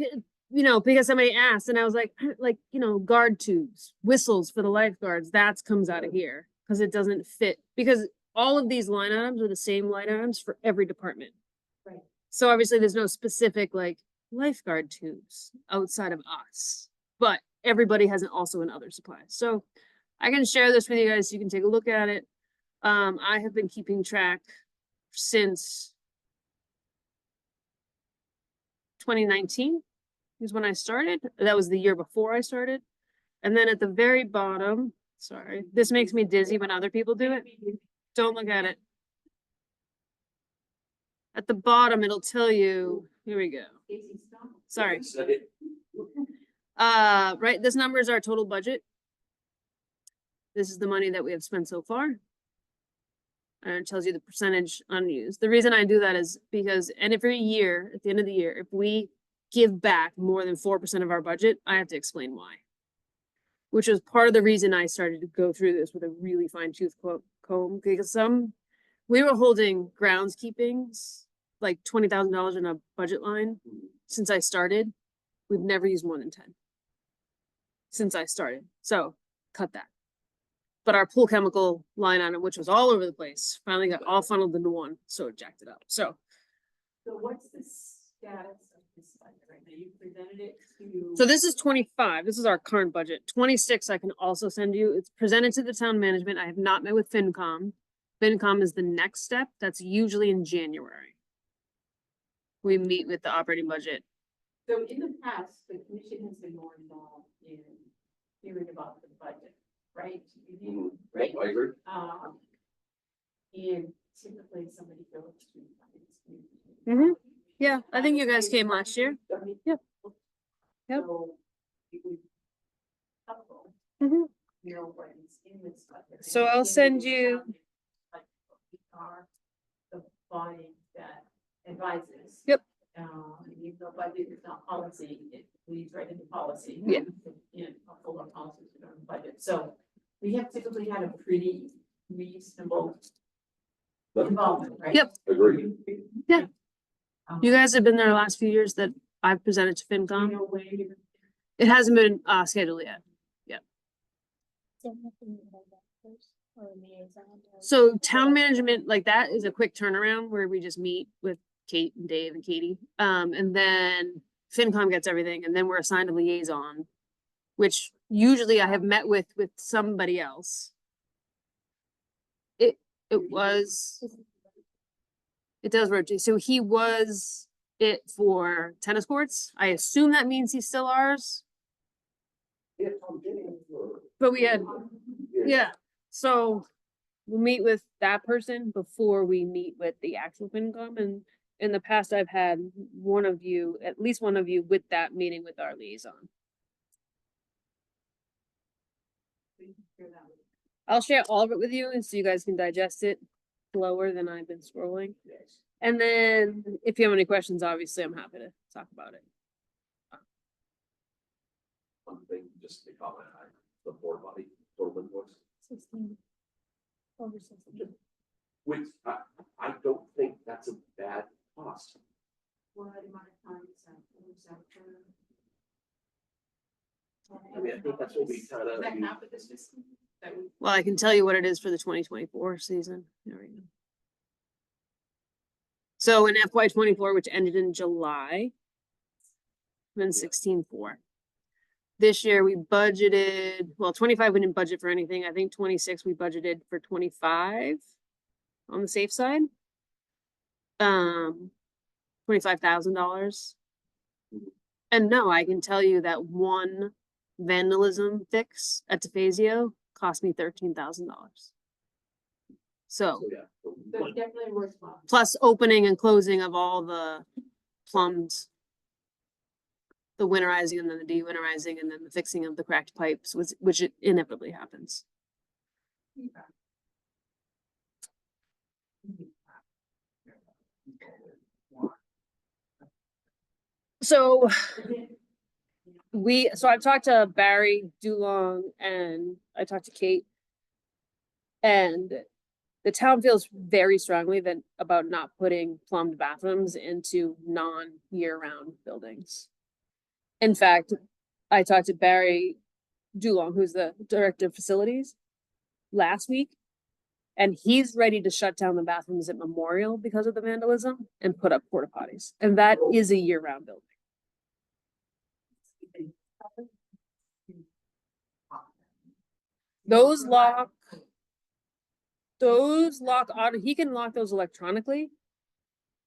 you know, because somebody asked and I was like, you know, guard tubes, whistles for the lifeguards, that comes out of here because it doesn't fit, because all of these line items are the same line items for every department. Right. So obviously there's no specific like lifeguard tubes outside of us, but everybody has also in other supplies. So I can share this with you guys so you can take a look at it. I have been keeping track since 2019 is when I started. That was the year before I started. And then at the very bottom, sorry, this makes me dizzy when other people do it. Don't look at it. At the bottom, it'll tell you, here we go. Sorry. Right, this number is our total budget. This is the money that we have spent so far. And it tells you the percentage unused. The reason I do that is because, and every year, at the end of the year, if we give back more than 4% of our budget, I have to explain why. Which is part of the reason I started to go through this with a really fine-tooth comb, because we were holding groundskeepings, like $20,000 in a budget line since I started. We've never used more than 10 since I started. So cut that. But our pool chemical line item, which was all over the place, finally got all funneled into one, so it jacked it up. So what's the status of this budget right now? You presented it to. So this is 25. This is our current budget. 26 I can also send you. It's presented to the town management. I have not met with FinCom. FinCom is the next step. That's usually in January. We meet with the operating budget. So in the past, the commission has been more involved in hearing about the budget, right? Right? I agree. And typically somebody goes to finance Mhm. Yeah, I think you guys came last year. Yep. Yep. So, it would be helpful, Mhm. you know, what is in this budget. So I'll send you- Like, we are the body that advises. Yep. Even though budget is not policy, it leads right into policy. Yeah. In a full of policies around the budget, so we have typically had a pretty reasonable involvement, right? Yep. Agreed. Yeah. You Um, guys have been there the last few years that I've presented to you FinCom. know, where you're- It hasn't been scheduled yet. So town management, like that is a quick turnaround where we just meet with Kate and Dave and Katie. And then FinCom gets everything and then we're assigned a liaison, which usually I have met with somebody else. It was, it does rotate. So he was it for tennis courts. I assume that means he's still ours, but we had, yeah. So we'll meet with that person before we meet with the actual FinCom, and in the past, I've had one of you, at least one of you with that meeting with our liaison. we can figure that out. I'll share all of it with you and so you guys can digest it slower than I've been scrolling. Yes. And then if you have any questions, obviously I'm happy to talk about it. One thing, just to comment, the board body, total invoice, 16. Over 16. which I don't think that's a bad cost. What amount of time is that? I mean, I think that's what we Is that kinda, half of this fiscal? That we, Well, I can tell you what it is for the 2024 season. There we go. So in FY 24, which ended in July, then 16.4. This year we budgeted, well, 25 we didn't budget for anything. I think 26 we budgeted for 25 on the safe side. $25,000. And no, I can tell you that one vandalism fix at DeFazio cost me $13,000. So so yeah. so definitely worthwhile. plus opening and closing of all the plumbs. The winterizing and then the de-winterizing and then the fixing of the cracked pipes, which it inevitably happens. So so I've talked to Barry Dulong and I talked to Kate. And the town feels very strongly that about not putting plumbed bathrooms into non-year-round buildings. In fact, I talked to Barry Dulong, who's the director of facilities, last week. And he's ready to shut down the bathrooms at Memorial because of the vandalism and put up porta potties. And that is a year-round building. Those lock auto, he can lock those electronically.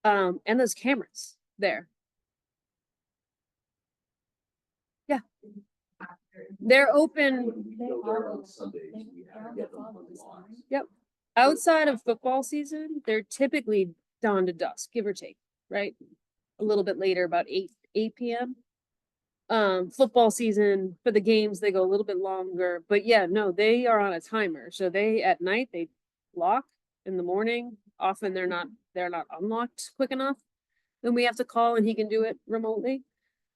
And there's cameras there. Yeah. They're open. We go there on Sundays, we have to get them unlocked. Yep. Outside of football season, they're typically dawn to dusk, give or take, right? A little bit later, about 8 p.m. Football season for the games, they go a little bit longer, but yeah, no, they are on a timer. So they at night they lock, in the morning. Often they're not unlocked quick enough. Then we have to call and he can do it remotely.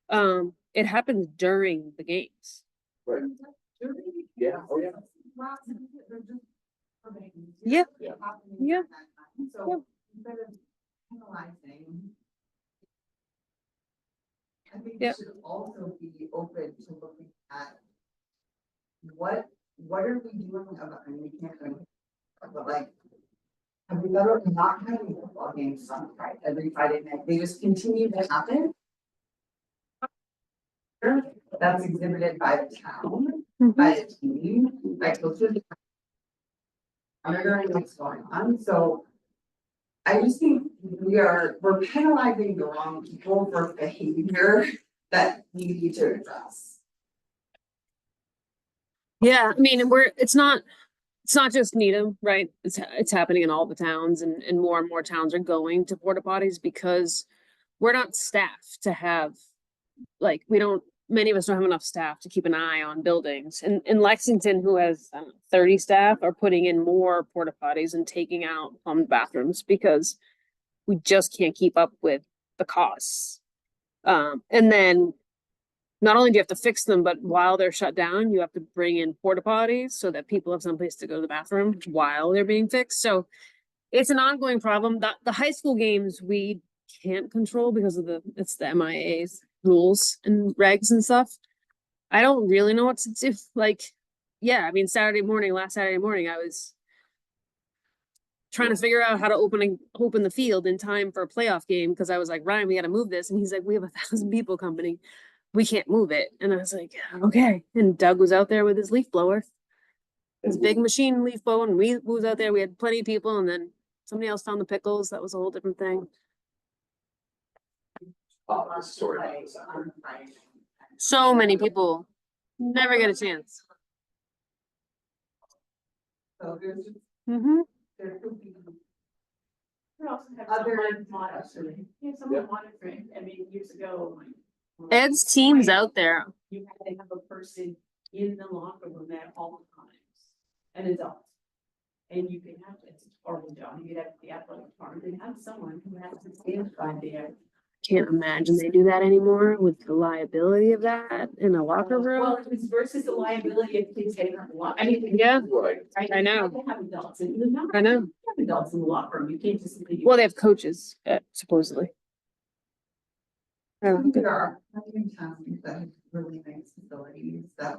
It happens during the games. Right. Yeah, oh yeah. Yeah. Yeah. Yeah. So instead of penalizing. I think we Yep. should also be open to looking at. What are we doing about, I mean, we can't, but like. Have we better not having football games on Friday, every Friday night, they just continue to happen? That's exhibited by the town, by the team, by coaches. Monitoring what's going on, so. I just think we're penalizing the wrong people for behavior that we need to address. Yeah, I mean, it's not, it's not just Needham, right? It's happening in all the towns and more towns are going to porta potties because we're not staffed to have, like, many of us don't have enough staff to keep an eye on buildings. And in Lexington, who has, I don't know, 30 staff, are putting in more porta potties and taking out bathrooms because we just can't keep up with the costs. And then not only do you have to fix them, but while they're shut down, you have to bring in porta potties so that people have someplace to go to the bathroom while they're being fixed. So it's an ongoing problem. The high school games we can't control because of it's the MIA's rules and regs and stuff. I don't really know what to do. Like, yeah, I mean, last Saturday morning, I was trying to figure out how to open the field in time for a playoff game because I was like, Ryan, we got to move this, and he's like, we have 1,000 people coming, we can't move it. And I was like, okay. And Doug was out there with his leaf blower, his big machine leaf blower, and we was out there. We had plenty of people, and then somebody else found the pickles. That was a whole different thing. The story about Like, this. on Friday. So many people never get a chance. So there's, Mm-hmm. there could be, We also have Other- someone monitoring, someone monitoring, I mean, years ago. Ed's team's out there. You had to have a person in the locker room at all times, an adult. And you can have, it's a horrible job, you have the athletic department, and have someone who has to stand by there. Can't imagine they do that anymore with the liability of that in a locker Well, room. it's versus the liability of kids getting hurt a lot, I mean. Yeah. Right. Right? I know. You have to have adults, and you're not. I know. You have adults in the locker room, you can't just. leave. Well, they have coaches, supposedly. I think there are plenty of towns that have really nice facilities that.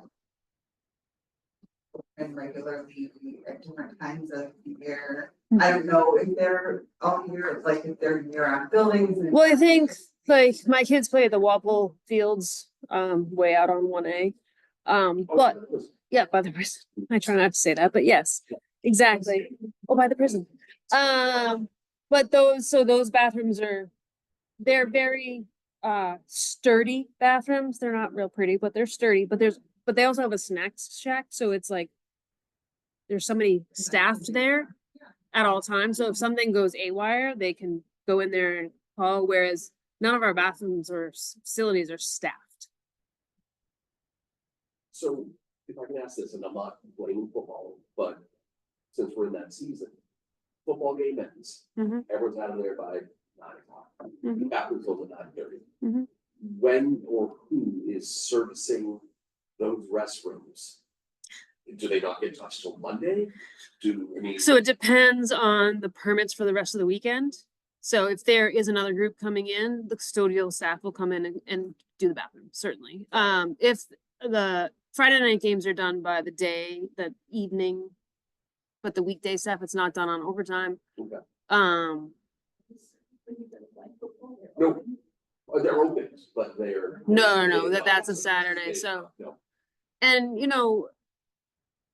And regularly at different times of the year. I don't know if they're all year, like if they're year-round buildings. and- Well, I think like my kids play at the Walpole Fields, way out on 1A. But yeah, by the prison. I try not to say that, but yes, exactly. Oh, by the prison. But those bathrooms they're very sturdy bathrooms. They're not real pretty, but they're sturdy. But they also have a snack shack, so it's like there's somebody staffed there at all times. So if something goes AWire, they can go in there and call, whereas none of our bathrooms or facilities are staffed. So if I can ask this, and I'm not blaming football, but since we're in that season, football game ends. Mhm. Everyone's out of there by 9:00. Mhm. Bathroom closed at 9:30. Mhm. When or who is servicing those restrooms? Do they not get touched till Monday? I mean? So it depends on the permits for the rest of the weekend. So if there is another group coming in, the custodial staff will come in and do the bathroom, certainly. If the Friday night games are done by the evening, but the weekday stuff, it's not done on overtime. Okay. No. They're open, but they're. No, that's a Saturday, so. No. And,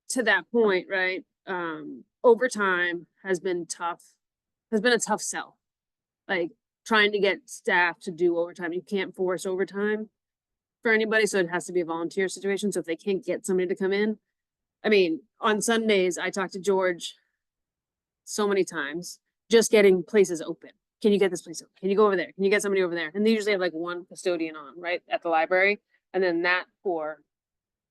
to that point, right, overtime has been a tough sell. Like trying to get staff to do overtime, you can't force overtime for anybody, so it has to be a volunteer situation. So if they can't get somebody to come in, I mean, on Sundays, I talked to George so many times, just getting places open. Can you get this place open? Can you go over there? Can you get somebody over there? And they usually have like one custodian on, right, at the library. And then that poor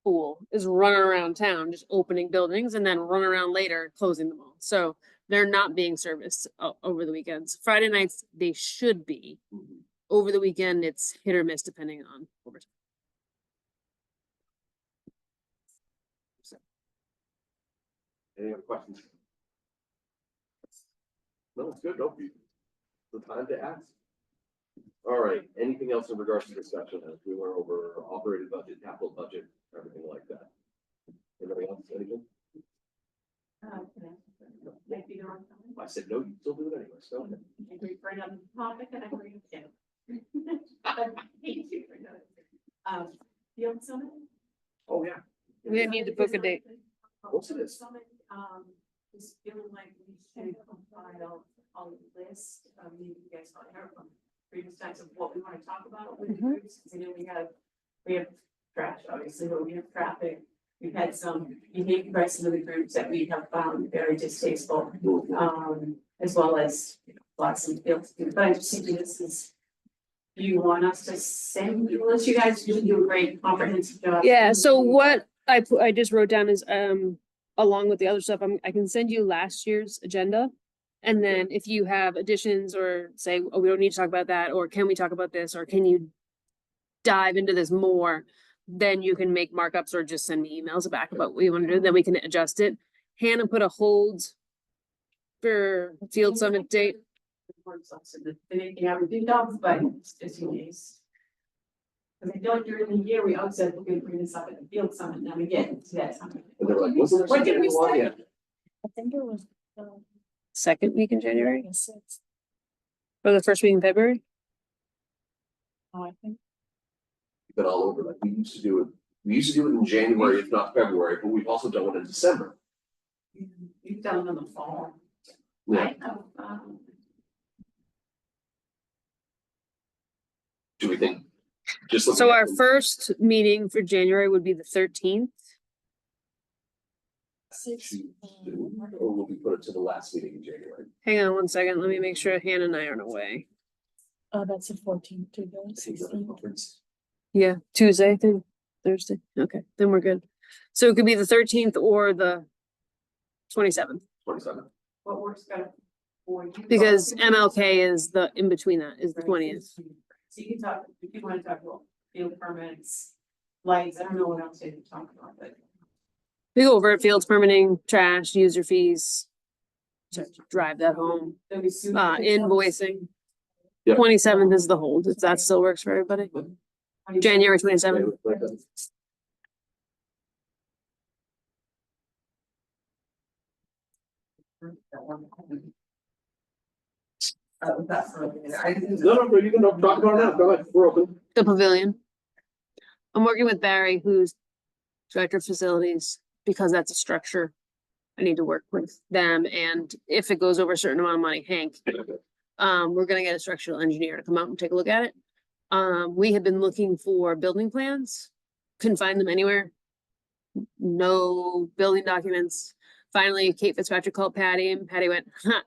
fool is running around town, just opening buildings and then run around later, closing them all. So they're not being serviced over the weekends. Friday nights, they should be. Mhm. Over the weekend, it's hit or miss depending on overtime. Any other questions? No, it's good. Nope. The time to ask. All right, anything else in regards to discussion as we went over operating budget, capital budget, everything like that? Anybody else, anything? Might be the wrong time. I said, no, you still do it anyway, so. I agree for another topic and I agree with you. But me too for another. Field Summit? Oh, yeah. We need to book a date. What's it is? Summit, is feeling like we should compile a list, maybe you guys might have from previous times of what we want to talk about with the Mhm. groups. You know, we have trash, obviously, but we have traffic, We've had some behavior by some of the groups that we have found very distasteful, as well as lots of fields. But I'm just thinking this is, do you want us to send, unless you guys usually do a great comprehensive job? Yeah, so what I just wrote down is, along with the other stuff, I can send you last year's agenda. And then if you have additions or say, oh, we don't need to talk about that, or can we talk about this, or can you dive into this more, then you can make markups or just send me emails back about what you want to do, then we can adjust it. Hannah put a hold for Field Summit date. They have big dogs, but it's just in case. Cause I feel like during the year, we always said, we're gonna bring this up at the Field Summit, now we get to that summit. And they're like, what's the What did we say? Yeah. I think it was. Second week in January, Sixth. or the first week in February. Oh, I think. Been all over, like, we used to do it in January, if not February, but we've also done it in December. We've done them in the fall. Yeah, I know, do we think? Just looking So at our them, first meeting for January would be the 13th. Or will we put it to the last meeting in January? Hang on one second, let me make sure Hannah and I aren't away. Oh, that's the 14th to go, 16th. Yeah, Tuesday through Thursday. Okay, then we're good. So it could be the 13th or the 27th, 27. what works better for you? because MLK is the, in between that is the 20th. So you can talk, if you wanna talk about field permits, lights, I don't know what else you can talk about, but. We go over it, fields permitting, trash, user fees. To drive that home, Then we soon. invoicing. Yeah. 27th is the hold, if that still works for everybody. January 27th. That's something I didn't. No, no, but you can talk about it now, go ahead, we're open. The pavilion. I'm working with Barry, who's director of facilities, because that's a structure. I need to work with them, and if it goes over a certain amount of money, Hank, we're gonna get a structural engineer to come out and take a look at it. We have been looking for building plans, couldn't find them anywhere. No building documents. Finally, Kate Fitzpatrick called Patty, and Patty went, huh,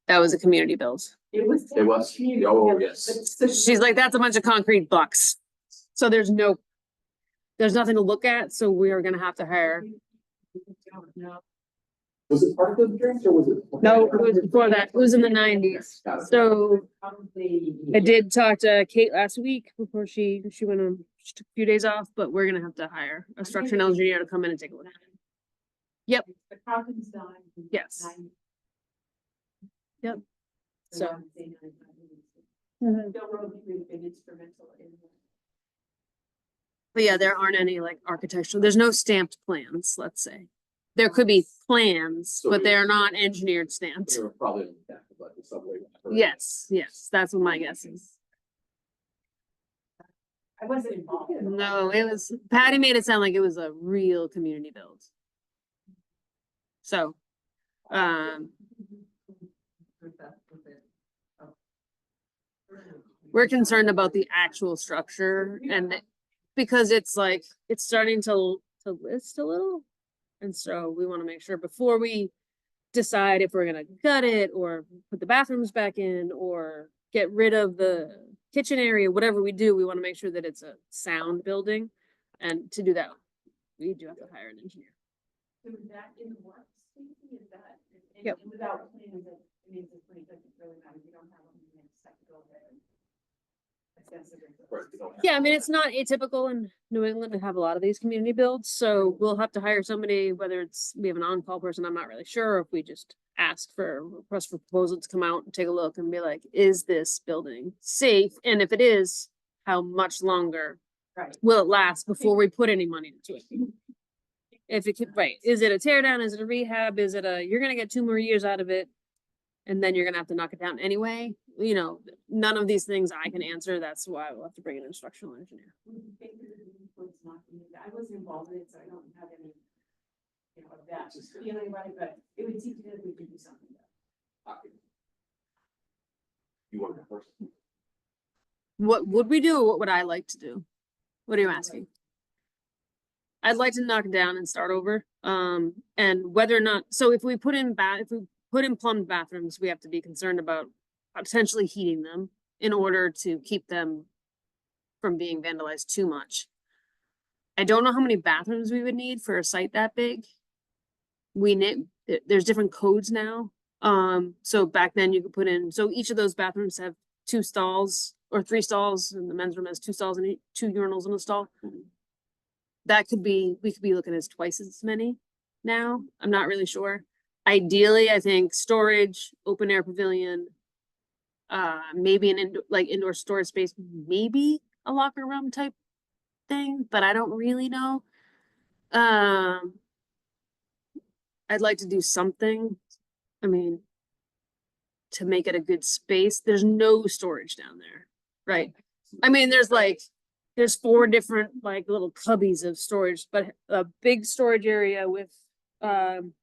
that was a community build. It was, oh, yes. She's like, that's a bunch of concrete blocks. So there's nothing to look at, so we are gonna have to hire. Was it part of the draft or was it? No, it was before that, it was in the 90s. So Probably. I did talk to Kate last week before she went on, she took a few days off, but we're gonna have to hire a structural engineer to come in and take a look at it. Yep. The Crofton's done. Yes. Yep. So. Bill Road, you've been instrumental in. But yeah, there aren't any like architectural, there's no stamped plans, let's say. There could be plans, So but we- they're not engineered stamped. They were probably in the back of like the subway. Yes, that's what my guess is. I wasn't involved. No, it was, Patty made it sound like it was a real community build. So, we're concerned about the actual structure and because it's like, it's starting to list a little. And so we want to make sure before we decide if we're gonna gut it or put the bathrooms back in or get rid of the kitchen area, whatever we do, we want to make sure that it's a sound building. And to do that, we do have to hire an engineer. So is that in the works? Stacy? Is that? and- Yep. and Without plans, it means it's pretty good, it's really not, you don't have them, you have to go there. Right, you don't have- Yeah, I mean, it's not atypical in New England to have a lot of these community builds, so we'll have to hire somebody, whether it's, we have an on-call person, I'm not really sure, or if we just ask for a request for proposal to come out and take a look and be like, is this building safe? And if it is, how much longer Right. will it last before we put any money into it? If it could, right, is it a tear down, is it a rehab, is it a, you're gonna get 2 more years out of it, and then you're gonna have to knock it down anyway, you know, none of these things I can answer, that's why we'll have to bring in an instructional engineer. I wasn't involved in it, so I don't have any, you know, of that feeling about it, but it would seem that we could do something. You want to go first? What would we do, or what would I like to do? What are you asking? I'd like to knock it down and start over. And whether or not, so if we put in plumbed bathrooms, we have to be concerned about potentially heating them in order to keep them from being vandalized too much. I don't know how many bathrooms we would need for a site that big. There's different codes now. So back then you could put in, so each of those bathrooms have 2 stalls or 3 stalls, and the men's room has 2 stalls and 2 urinals in a stall. We could be looking at twice as many now. I'm not really sure. Ideally, I think storage, open air pavilion, maybe an indoor storage space, maybe a locker room type thing, but I don't really know. I'd like to do something, I mean, to make it a good space. There's no storage down there, right? I mean, there's 4 different little cubbies of storage, but a big storage area with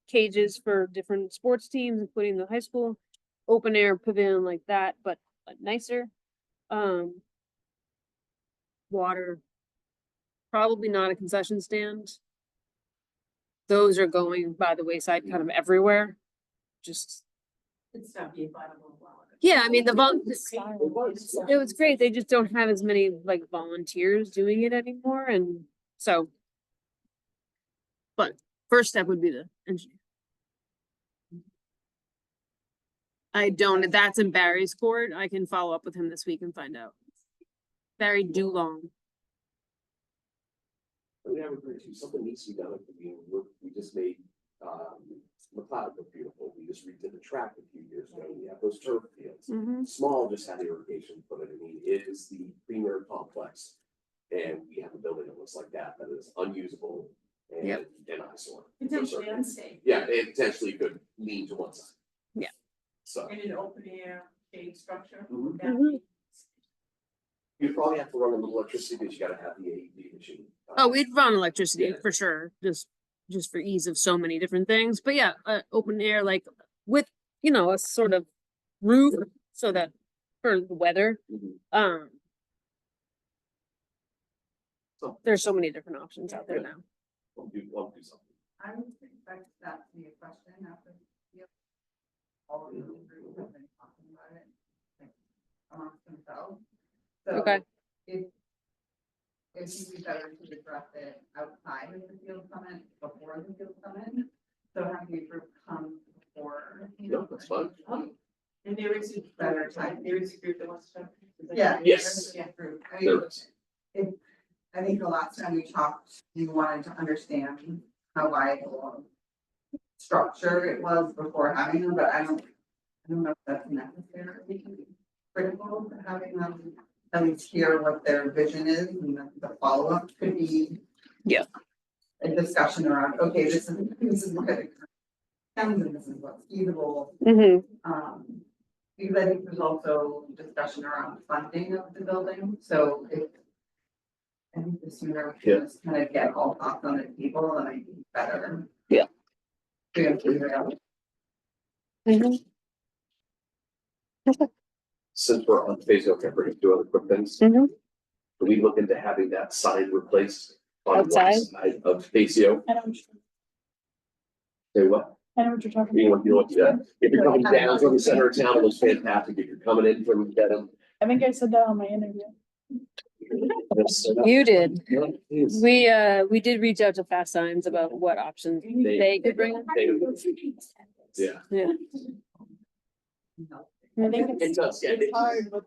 cages for different sports teams, including the high school, open air pavilion like that, but nicer. Water, probably not a concession stand. Those are going by the wayside kind of everywhere. Just, It's not being viable. yeah, I mean, it was great. They just don't have as many volunteers doing it anymore. And so, but first step would be the engineer. That's in Barry's court. I can follow up with him this week and find out. Barry Dulong. I mean, I would agree too, something needs to be done. I mean, we just made, McLeod look beautiful. We just redid the track a few years ago. We have those turf fields. Small just had irrigation, but I mean, it is the premier complex. And we have a building that looks like that is unusable and Yep. an eyesore. Potentially unsafe. Yeah, it potentially could lean to one side. Yeah. So In an open air shade structure. Mhm. That'd be- you probably have to run a little electricity because you gotta have the AED machine. Oh, we'd run electricity Yeah. for sure, just for ease of so many different things. But yeah, open air, with, a sort of roof so that for the weather. Mhm. So- There's so many different options out there Yeah. now. We'll do something. I would expect that to be a question after. All of the groups have been talking about it, amongst themselves. So Okay. If you'd be better to address it outside of the field summit, before the field summit, so have the group come before. No, that's fine. And there is a Better time. there is a group that wants to. Yeah. Yes. Yeah, group. I There mean, is. I think the last time we talked, you wanted to understand how viable structure it was before having them, but I don't know if that's necessarily critical to having them at least hear what their vision is, and the follow-up could be. Yeah. A discussion around, okay, this is what it comes and this is what's feasible. Because I think there's also discussion around funding of the building, so if. I think the sooner we Yeah. can just kind of get all thoughts on the table, then I think better. Yeah. To figure it out. Since we're on Phaseo, can I bring up 2 other quick things? Mhm. Do we look into having that sign replaced on one Outside? side of Phaseo? I know what you're, Say what? I know what you're talking You about. know what, yeah. If you're coming down from the center of town, it looks fantastic. If you're coming in from Dedham. I think I said that on my interview. You did. Yeah, We did reach out to Fast Signs about what options they could bring. Yeah. Yeah. I think It does, yeah. it's hard with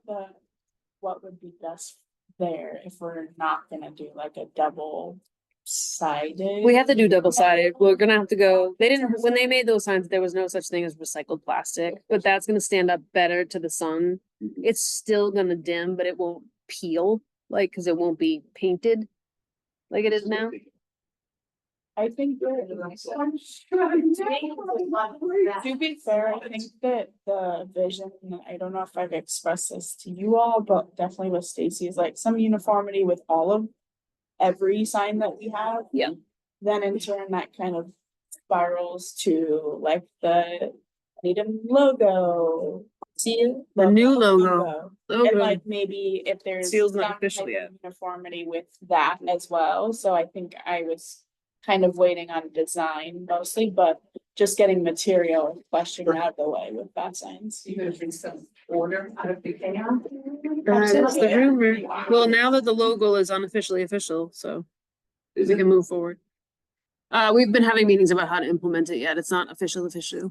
what would be best there if we're not gonna do like a double sided. We have to do double sided. We're gonna have to go, when they made those signs, there was no such thing as recycled plastic, but that's gonna stand up better to the sun. It's still gonna dim, but it won't peel, cause it won't be painted like it is now. I think that, to be fair, I think that the vision, I don't know if I've expressed this to you all, but definitely with Stacy is like some uniformity with all of every sign that we have. Yeah. Then in turn, that kind of spirals to like the Needham logo. See, the new logo. Oh, And good. like maybe if there's. Seal's not some official type yet. of Uniformity with that as well, so I think I was kind of waiting on design mostly, but just getting material question out of the way with that signs. You're gonna bring some order out of the chaos. That's the rumor. Well, now that the logo is unofficially official, so Is we it? can move forward. We've been having meetings about how to implement it yet. It's not official,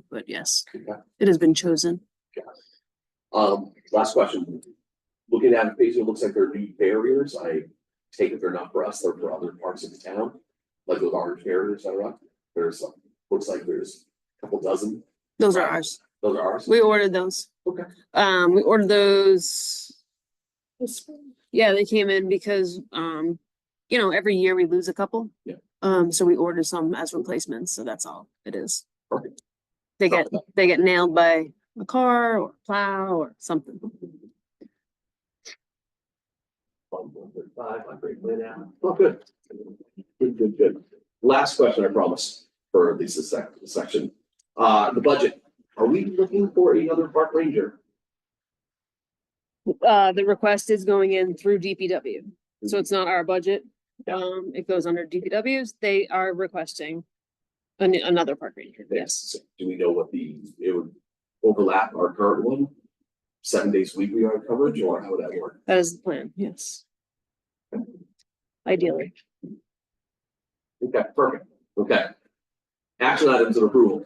but yes, Okay. it has been chosen. Last question. Looking at it, basically, it looks like they're new barriers. I take it they're not for us, they're for other parts of the town. Like those orange barriers that are up. There's, looks like there's a couple dozen. Those are ours. Those are ours. We ordered those. Okay. We ordered those. Yeah, they came in because, every year we lose a couple. Yeah. So we ordered some as replacements, so that's all it is. Perfect. They get nailed by a car or plow or something. 135, my great way now. Oh, good. Good. Last question, I promise, for at least this section. The budget. Are we looking for another park ranger? The request is going in through DPW, so it's not our budget. It goes under DPW's. They are requesting another park ranger. Yes. Do we know what it would overlap our current one? 7 days weekly on coverage, or how would that work? That is the plan. Yes. Ideally. Okay, perfect. Okay. Action items of approval.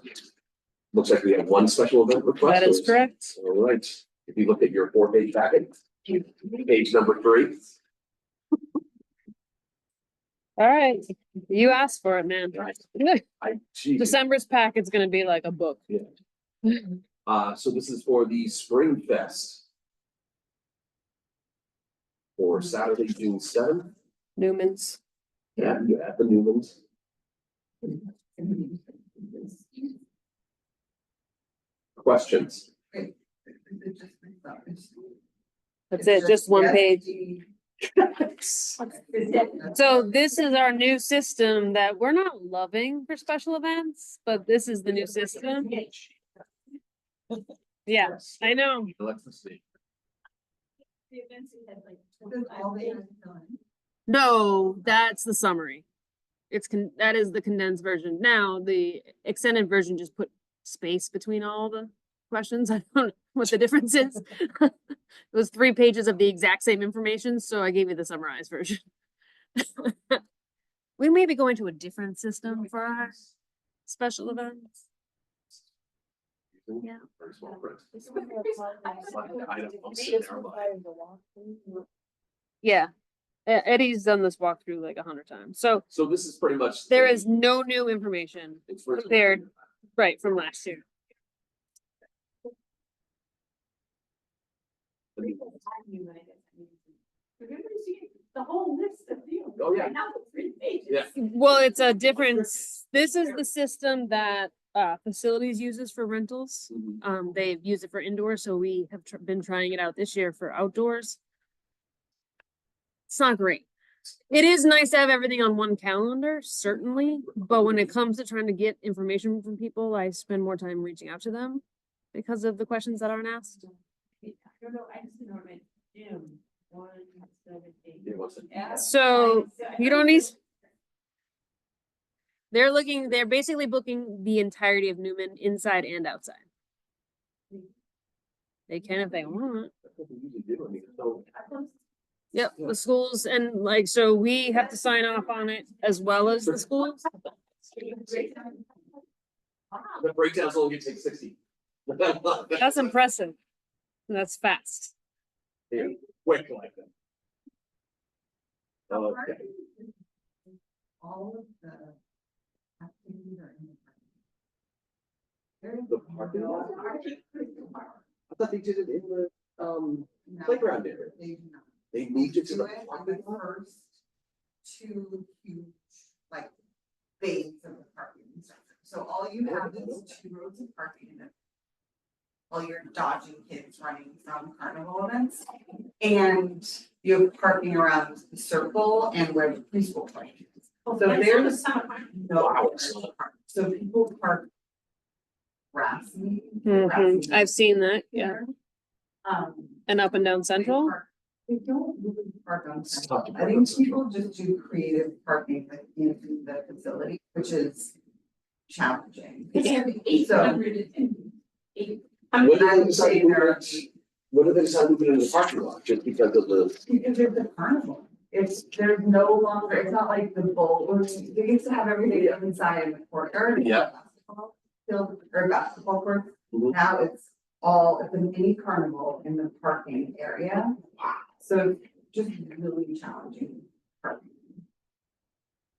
Looks like we have one special event request. That is correct. All right. If you look at your 4-page packet, page number 3. All right. You asked for it, man. Geez. December's packet's gonna be like a book. So this is for the Spring Fest. For Saturday, June 7th. Newman's. Yeah, at the Newlands. Questions? That's it, just one page. Yes. So this is our new system that we're not loving for special events, but this is the new system. Yeah, I know. Electricity. The events we had like That's all 25 they days. have done. No, that's the summary. That is the condensed version. Now, the extended version just put space between all the questions. I don't know what the difference is. It was 3 pages of the exact same information, so I gave you the summarized version. We may be going to a different system for our special events. Yeah. Very small print. It's Yeah. Eddie's done this walkthrough like 100 times. So So this is pretty much. there is no new information, It's virtual. compared- right, from last year. Everybody's seen the whole list of deals. Oh, yeah. Right now, it's 3 pages. Yeah. Well, it's a difference. This is the system that facilities uses for rentals. They've used it for indoors, so we have been trying it out this year for outdoors. It's not great. It is nice to have everything on one calendar, certainly, but when it comes to trying to get information from people, I spend more time reaching out to them because of the questions that aren't asked. I don't know, I just know my gym, 178. Yeah, what's it? Yeah. So you don't need. They're basically booking the entirety of Newman inside and outside. They can if they want. That's what we usually do. I mean, so Yep, Yeah. the schools and like, so we have to sign off on it as well as the schools. the breakdown's only gonna take 60. That's impressive. That's fast. Yeah, quick like that. Okay. All of the activities are in The parking lot? I thought they did it in the the. playground area. They do not. They moved it to Do the it on parking the lot. first 2 huge, like, bays of the parking section. So all you have is 2 rows of parking in it. While you're dodging kids running from carnival events. And you have parking around the circle and where the preschool parking is. So there's no, so people park grassy. I've seen that, yeah. And up and down Central? They don't really park on It's Central. tough to I park think on Central. people just do creative parking in the facility, which is challenging. It's gonna be 800 and 800. What do I they would decide say to move there are it, what do they decide to move it in the parking lot, just because of the, because there's a carnival. There's no longer, it's not like the bowl, we used to have everything inside in the courtyard. Yeah. Field or basketball court, Mhm. now it's a mini carnival in the parking area. So just really challenging parking.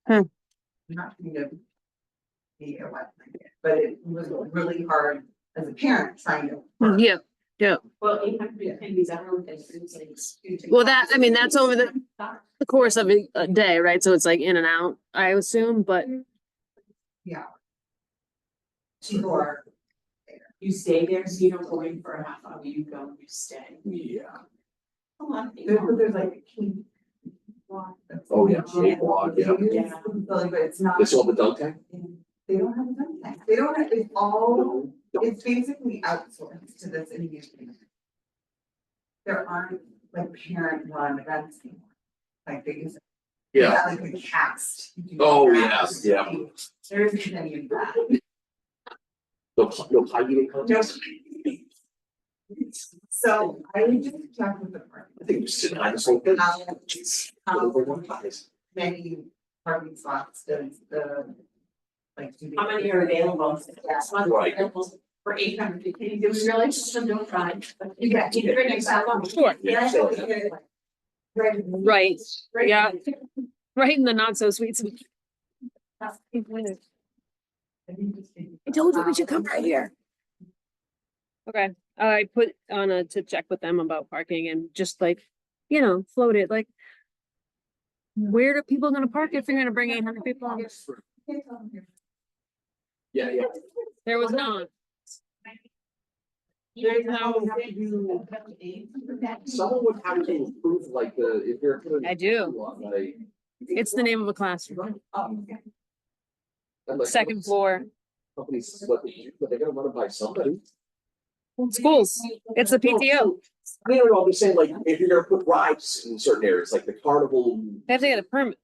Hmm. Not trying to be a wet blanket, but it was really hard as a parent trying to. park. Yeah, Well, 800 pennies, I don't know if it's like. huge. Well, I mean, that's over the course of a day, right? So it's like in and out, I assume, but Yeah. People are, You stay there, so you don't go in for a half hour, you go, you stay. yeah. A lot of people. there's like a key. Walk. that's Oh, yeah, in the gym. walk, They yeah. use Yeah. the facility, but it's not. They still have the dunk tank? They don't have a dunk tank. They don't have, it's all, it's basically outsourced to this amusement. There aren't like parent run events anymore. Like they use. Yeah, Like a cast. Oh, yes, yeah. There isn't any of that. no pie eating contest? So I would just check with the park. I think you sit behind the whole thing. How many parking spots does the. Like. do they- How many are available? That's one Right. available for 800, can you do we really just don't try? Yeah. You bring it back on. Sure. Yeah. Right. right, yeah, right in the not so sweet. I told you we should come right here. Okay, I put on to check with them about parking and just like, float it, like. Where are people gonna park if you're gonna bring 800 people on? Yeah, yeah. There was not. There's no. Someone would have to approve like if you're. putting- I do. Like. It's the name of a classroom, And, like, second floor, Companies, but they gotta run it by somebody. schools, it's the PTO. I don't know, I'm just saying, like, if you're gonna put rides in certain areas, like the carnival. They have to get a permit.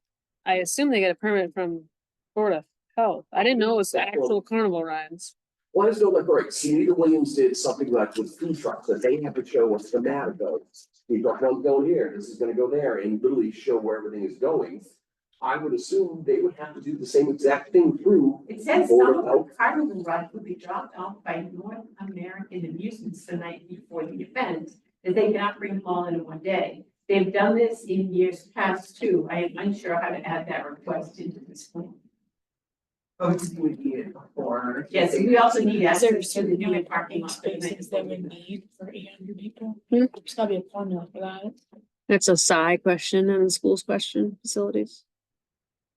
I assume they get a permit from Florida Health. I didn't know it was actual carnival rides. Well, I just know, like, all right, Sunita Williams did something like with food trucks, that they have to show what schematic goes. We've got one going here, this is gonna go there, and literally show where everything is going. I would assume they would have to do the same exact thing through. It says Board some of of Health. the carnival rides will be dropped off by North American Amusements the night before the event, that they cannot bring them all in one day. They've done this in years past too. I am unsure how to add that request into this form. Oh, you would need it before. Yes, we also need Is there access to the new parking lot. spaces that we need for 800 people? Hmm? There's gotta be a formula for that. It's a side question and a school's question, facilities.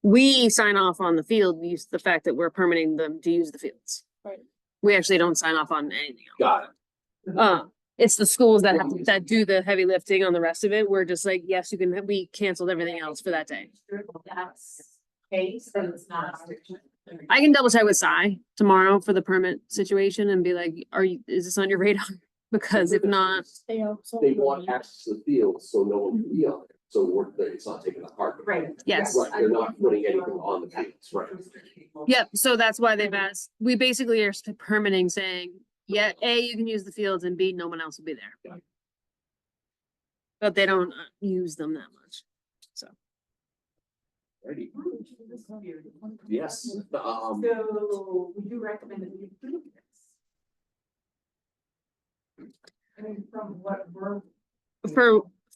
We sign off on the field, use the fact that we're permitting them to use the fields. Right. We actually don't sign off on anything else. Got it. It's the schools that do the heavy lifting on the rest of it. We're just like, yes, you can, we canceled everything else for that day. That's case, then it's not. I can double check with Cy tomorrow for the permit situation and be like, is this on your radar? Because if not, They also. They want access to the field, so no one can be on it, so it's not taken apart. Right. yes. Right, they're not putting anything on the fields, right? Yep, so that's why they've asked, we basically are permitting saying, yeah, A, you can use the fields and B, no one else will be there. Yeah. But they don't use them that much, so. Ready? Yes, So would you recommend that we approve this? I mean, from what we're.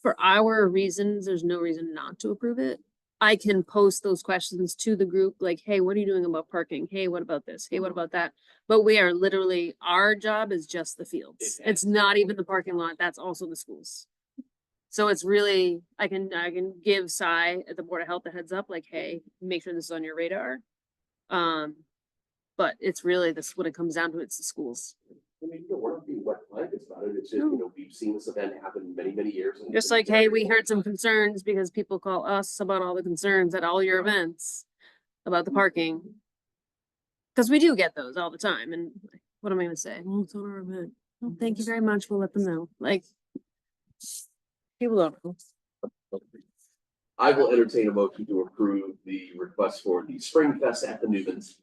For our reasons, there's no reason not to approve it. I can post those questions to the group, like, hey, what are you doing about parking? Hey, what about this? Hey, what about that? But we are literally, our job is just the fields. It's not even the parking lot, that's also the schools. So it's really, I can give Cy at the Board of Health a heads up, like, hey, make sure this is on your radar. But it's really this, when it comes down to it, it's the schools. I mean, we're not being wet blankets about it, it's just, we've seen this event happen many, many years. and- Just like, hey, we heard some concerns because people call us about all the concerns at all your events about the parking. Cause we do get those all the time and what am I gonna say? Well, it's on our event. Well, thank you very much. We'll let them know, like. People don't know. I will entertain a motion to approve the request for the Spring Fest at the Newmans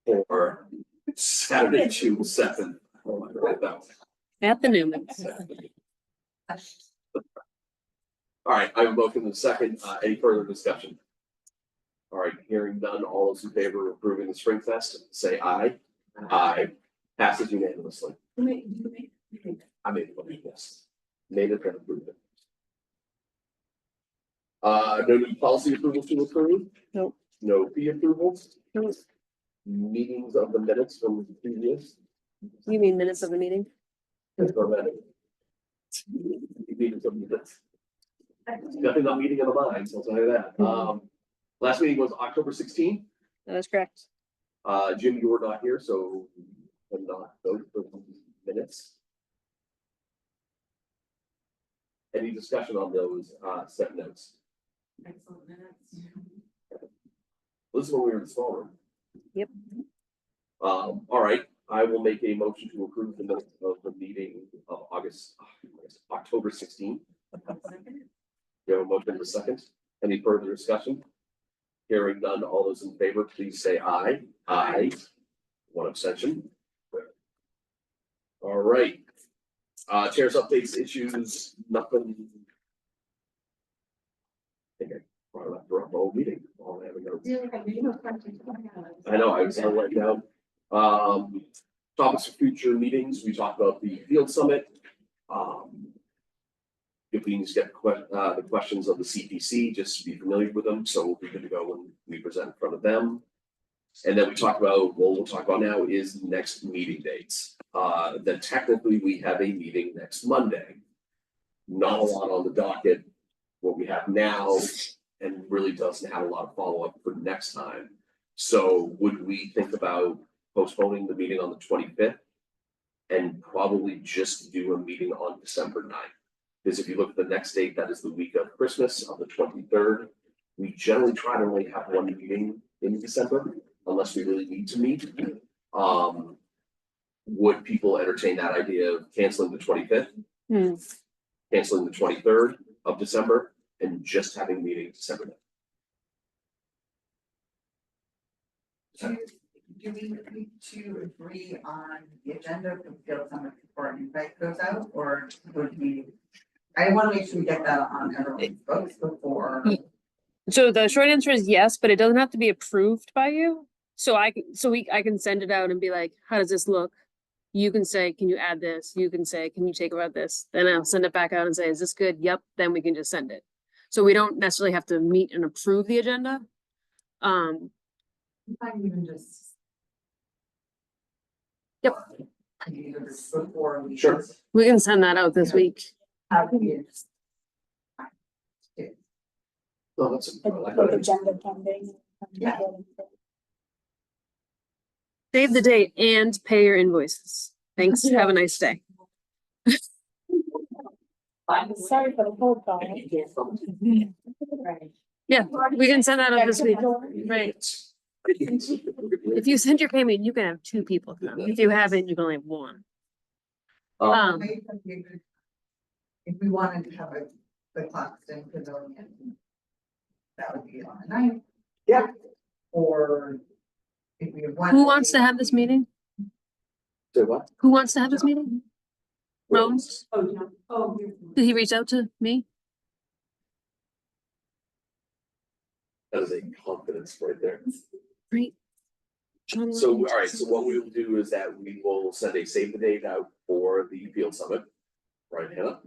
for Saturday, June 7th. At the Newmans. All right, I have a motion in a second. Any further discussion? All right, hearing none, all those in favor of approving the Spring Fest, say aye. Aye. Passes unanimously. I made the motion, yes. Made it and approved it. No new policy approvals to approve? Nope. No fee approvals? Nope. Meetings of the minutes from the previous? You mean minutes of the meeting? Meetings of the minutes. Definitely not meeting of the minds, I'll tell you that. Last meeting was October 16th. That is correct. Jim, you were not here, so I'm not voting for the minutes. Any discussion on those set notes? Excellent minutes. This is when we were in the small room. Yep. All right, I will make a motion to approve the minutes of the meeting of October 16th. You have a motion in a second. Any further discussion? Hearing none, all those in favor, please say aye. Aye. One abstention. All right. Chairs updates, issues, nothing. I think I brought it up for a whole meeting. All I have I know, I was gonna write down. Topics for future meetings, we talked about the field summit. If we need to get the questions of the CPC, just to be familiar with them, so we'll be good to go when we present in front of them. And then we talked about, what we'll talk about now is next meeting dates. That technically we have a meeting next Monday. Not a lot on the docket, what we have now, and really doesn't have a lot of follow-up for next time. So would we think about postponing the meeting on the 25th? And probably just do a meeting on December 9th? Because if you look at the next date, that is the week of Christmas, on the 23rd. We generally try to only have one meeting in December, unless we really need to meet. Would people entertain that idea of canceling the 25th? Canceling the 23rd of December and just having a meeting December 9th? Do we need to agree on the agenda for the field summit before invite goes out, or would we? I want to make sure we get that on everyone's books before. So the short answer is yes, but it doesn't have to be approved by you. So I can send it out and be like, how does this look? You can say, can you add this? You can say, can you take about this? Then I'll send it back out and say, is this good? Yep. Then we can just send it. So we don't necessarily have to meet and approve the agenda. I even just. Yep. Either before we. Sure. We can send that out this week. Have the. No, that's. I like Like that. agenda pending. Yeah. Save the date and pay your invoices. Thanks. Yeah. Have a nice day. Sorry for the cold call. Yeah, we can send that out this week. Right. If you send your payment, you can have 2 people come. If you haven't, you can only have 1. If we wanted to have the Claxton Pavilion. That would be on the 9th. Yeah. Or. If we want. Who wants to have this meeting? Say what? Who wants to have this meeting? Rose? Oh, yeah. Oh, here. Did he reach out to me? That is a confidence right there. Great. John So, Rose. all right, so what we will do is that we will send a save the date out for the field summit. Right, Hannah?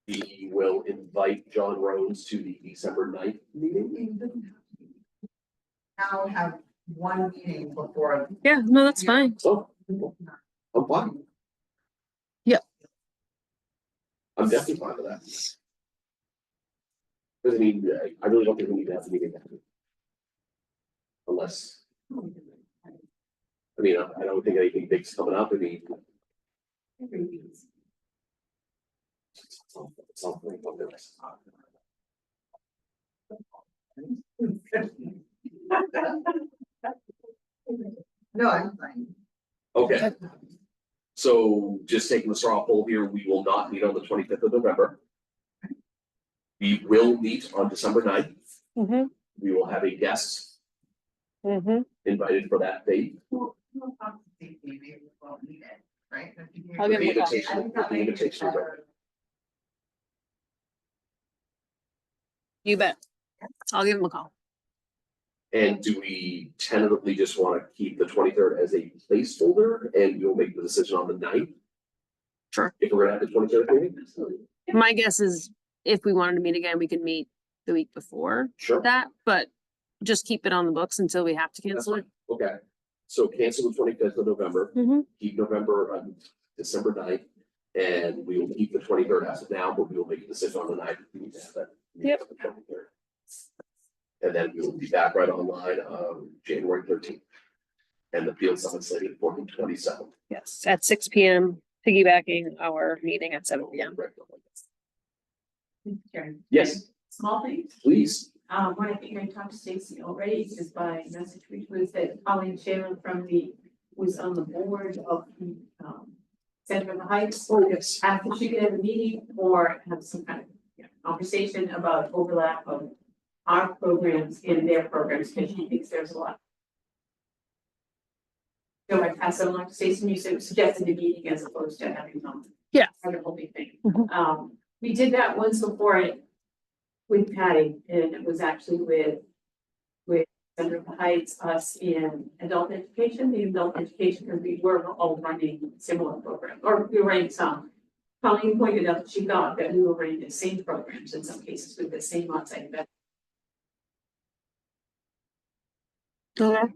We will invite John Rose to the December 9th meeting. Now have one meeting before. Yeah, no, that's fine. So, I'm fine. Yep. I'm definitely fine with that. Because I mean, I really don't think we need to have a meeting that week. Unless. I mean, I don't think anything big's coming up. I mean. Something. No, I'm fine. Okay. So just taking the straw poll here, we will not meet on the 25th of November. We will meet on December 9th. Mm-hmm, We will have a guest mm-hmm. invited for that date. Who talks to safety, maybe we won't need it, right? I'll give The him a call. invitation, the invitation is open. You bet. I'll give him a call. And do we tentatively just want to keep the 23rd as a placeholder and you'll make the decision on the 9th? Sure. If we're gonna have the 23rd meeting? My guess is if we wanted to meet again, we could meet the week before Sure. that, but just keep it on the books until we have to That's cancel it. fine. Okay, so cancel the 25th of November, Mhm. keep November, December 9th, and we will keep the 23rd as of now, but we will make a decision on the 9th. We need to have that meeting Yep. on the 23rd. And then we will be back right online, January 13th. And the field summit slated for the 27th. Yes, at 6 p.m., piggybacking our meeting at 7 p.m. Karen, Yes, small things. please. One I think I talked to Stacy already, just by message, which was that Colleen Shannon from was on the board of the, Center of the Heights. Oh, yes. After she could have a meeting or have some kind of conversation about overlap of our programs and their programs, because she thinks there's a lot. So I pass it along to Stacy, you suggested a meeting as opposed to having them. Yeah. Kind of whole big thing. Mhm. We did that once before with Patty, and it was actually with Center of the Heights, us in adult education, the adult education, because we were all running similar programs, or we were running some. Colleen pointed out that she thought that we were running the same programs in some cases with the same onsite vet. Okay.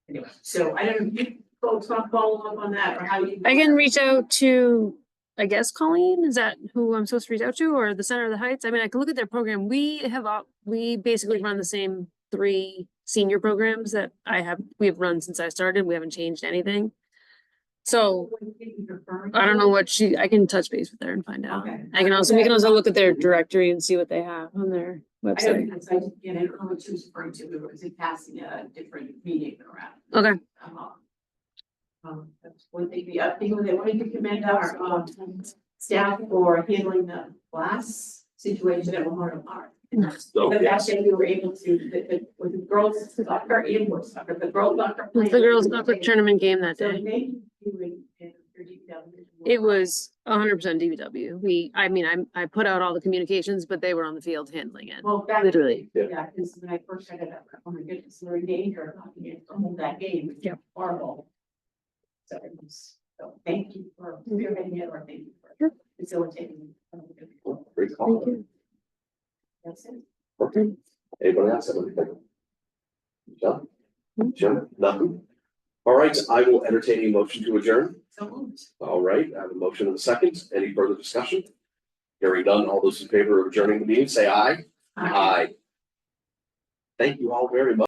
Anyway, so I don't know if you folks want to follow up on that or how you. I can reach out to, I guess, Colleen, is that who I'm supposed to reach out to, or the Center of the Heights? I mean, I can look at their program. We basically run the same 3 senior programs that we have run since I started. We haven't changed anything. So I don't know what I can touch base with her and find out. Okay. We can also look at their directory and see what they have on their I website. don't know, so I just, again, I don't know what she was referring to, but was it passing a different meeting around? Okay, That's one thing, the other thing, they wanted to commend our, staff for handling the glass situation at Memorial Park. So, But yes. actually, we were able to, with the girls soccer and boys soccer, the girls soccer. it's the girls got the tournament game that So day. they, you and your DPW. It was 100% DBW. I put out all the communications, but they were on the field handling it. Well, back. Literally. Yeah, because when I first started out, oh my goodness, we're in danger of not being able to hold that game. It's Yep. horrible. So it was, so thank you for spearheading it, or thank you for Sure. facilitating. Great call. Thank you. That's it. Okay. Anybody else have anything? John? Jim? Nothing? All right, I will entertain a motion to adjourn. So moved. All right, I have a motion and a second. Any further discussion? Hearing none, all those in favor of adjourning the meeting, say aye. Aye. Thank you all very much.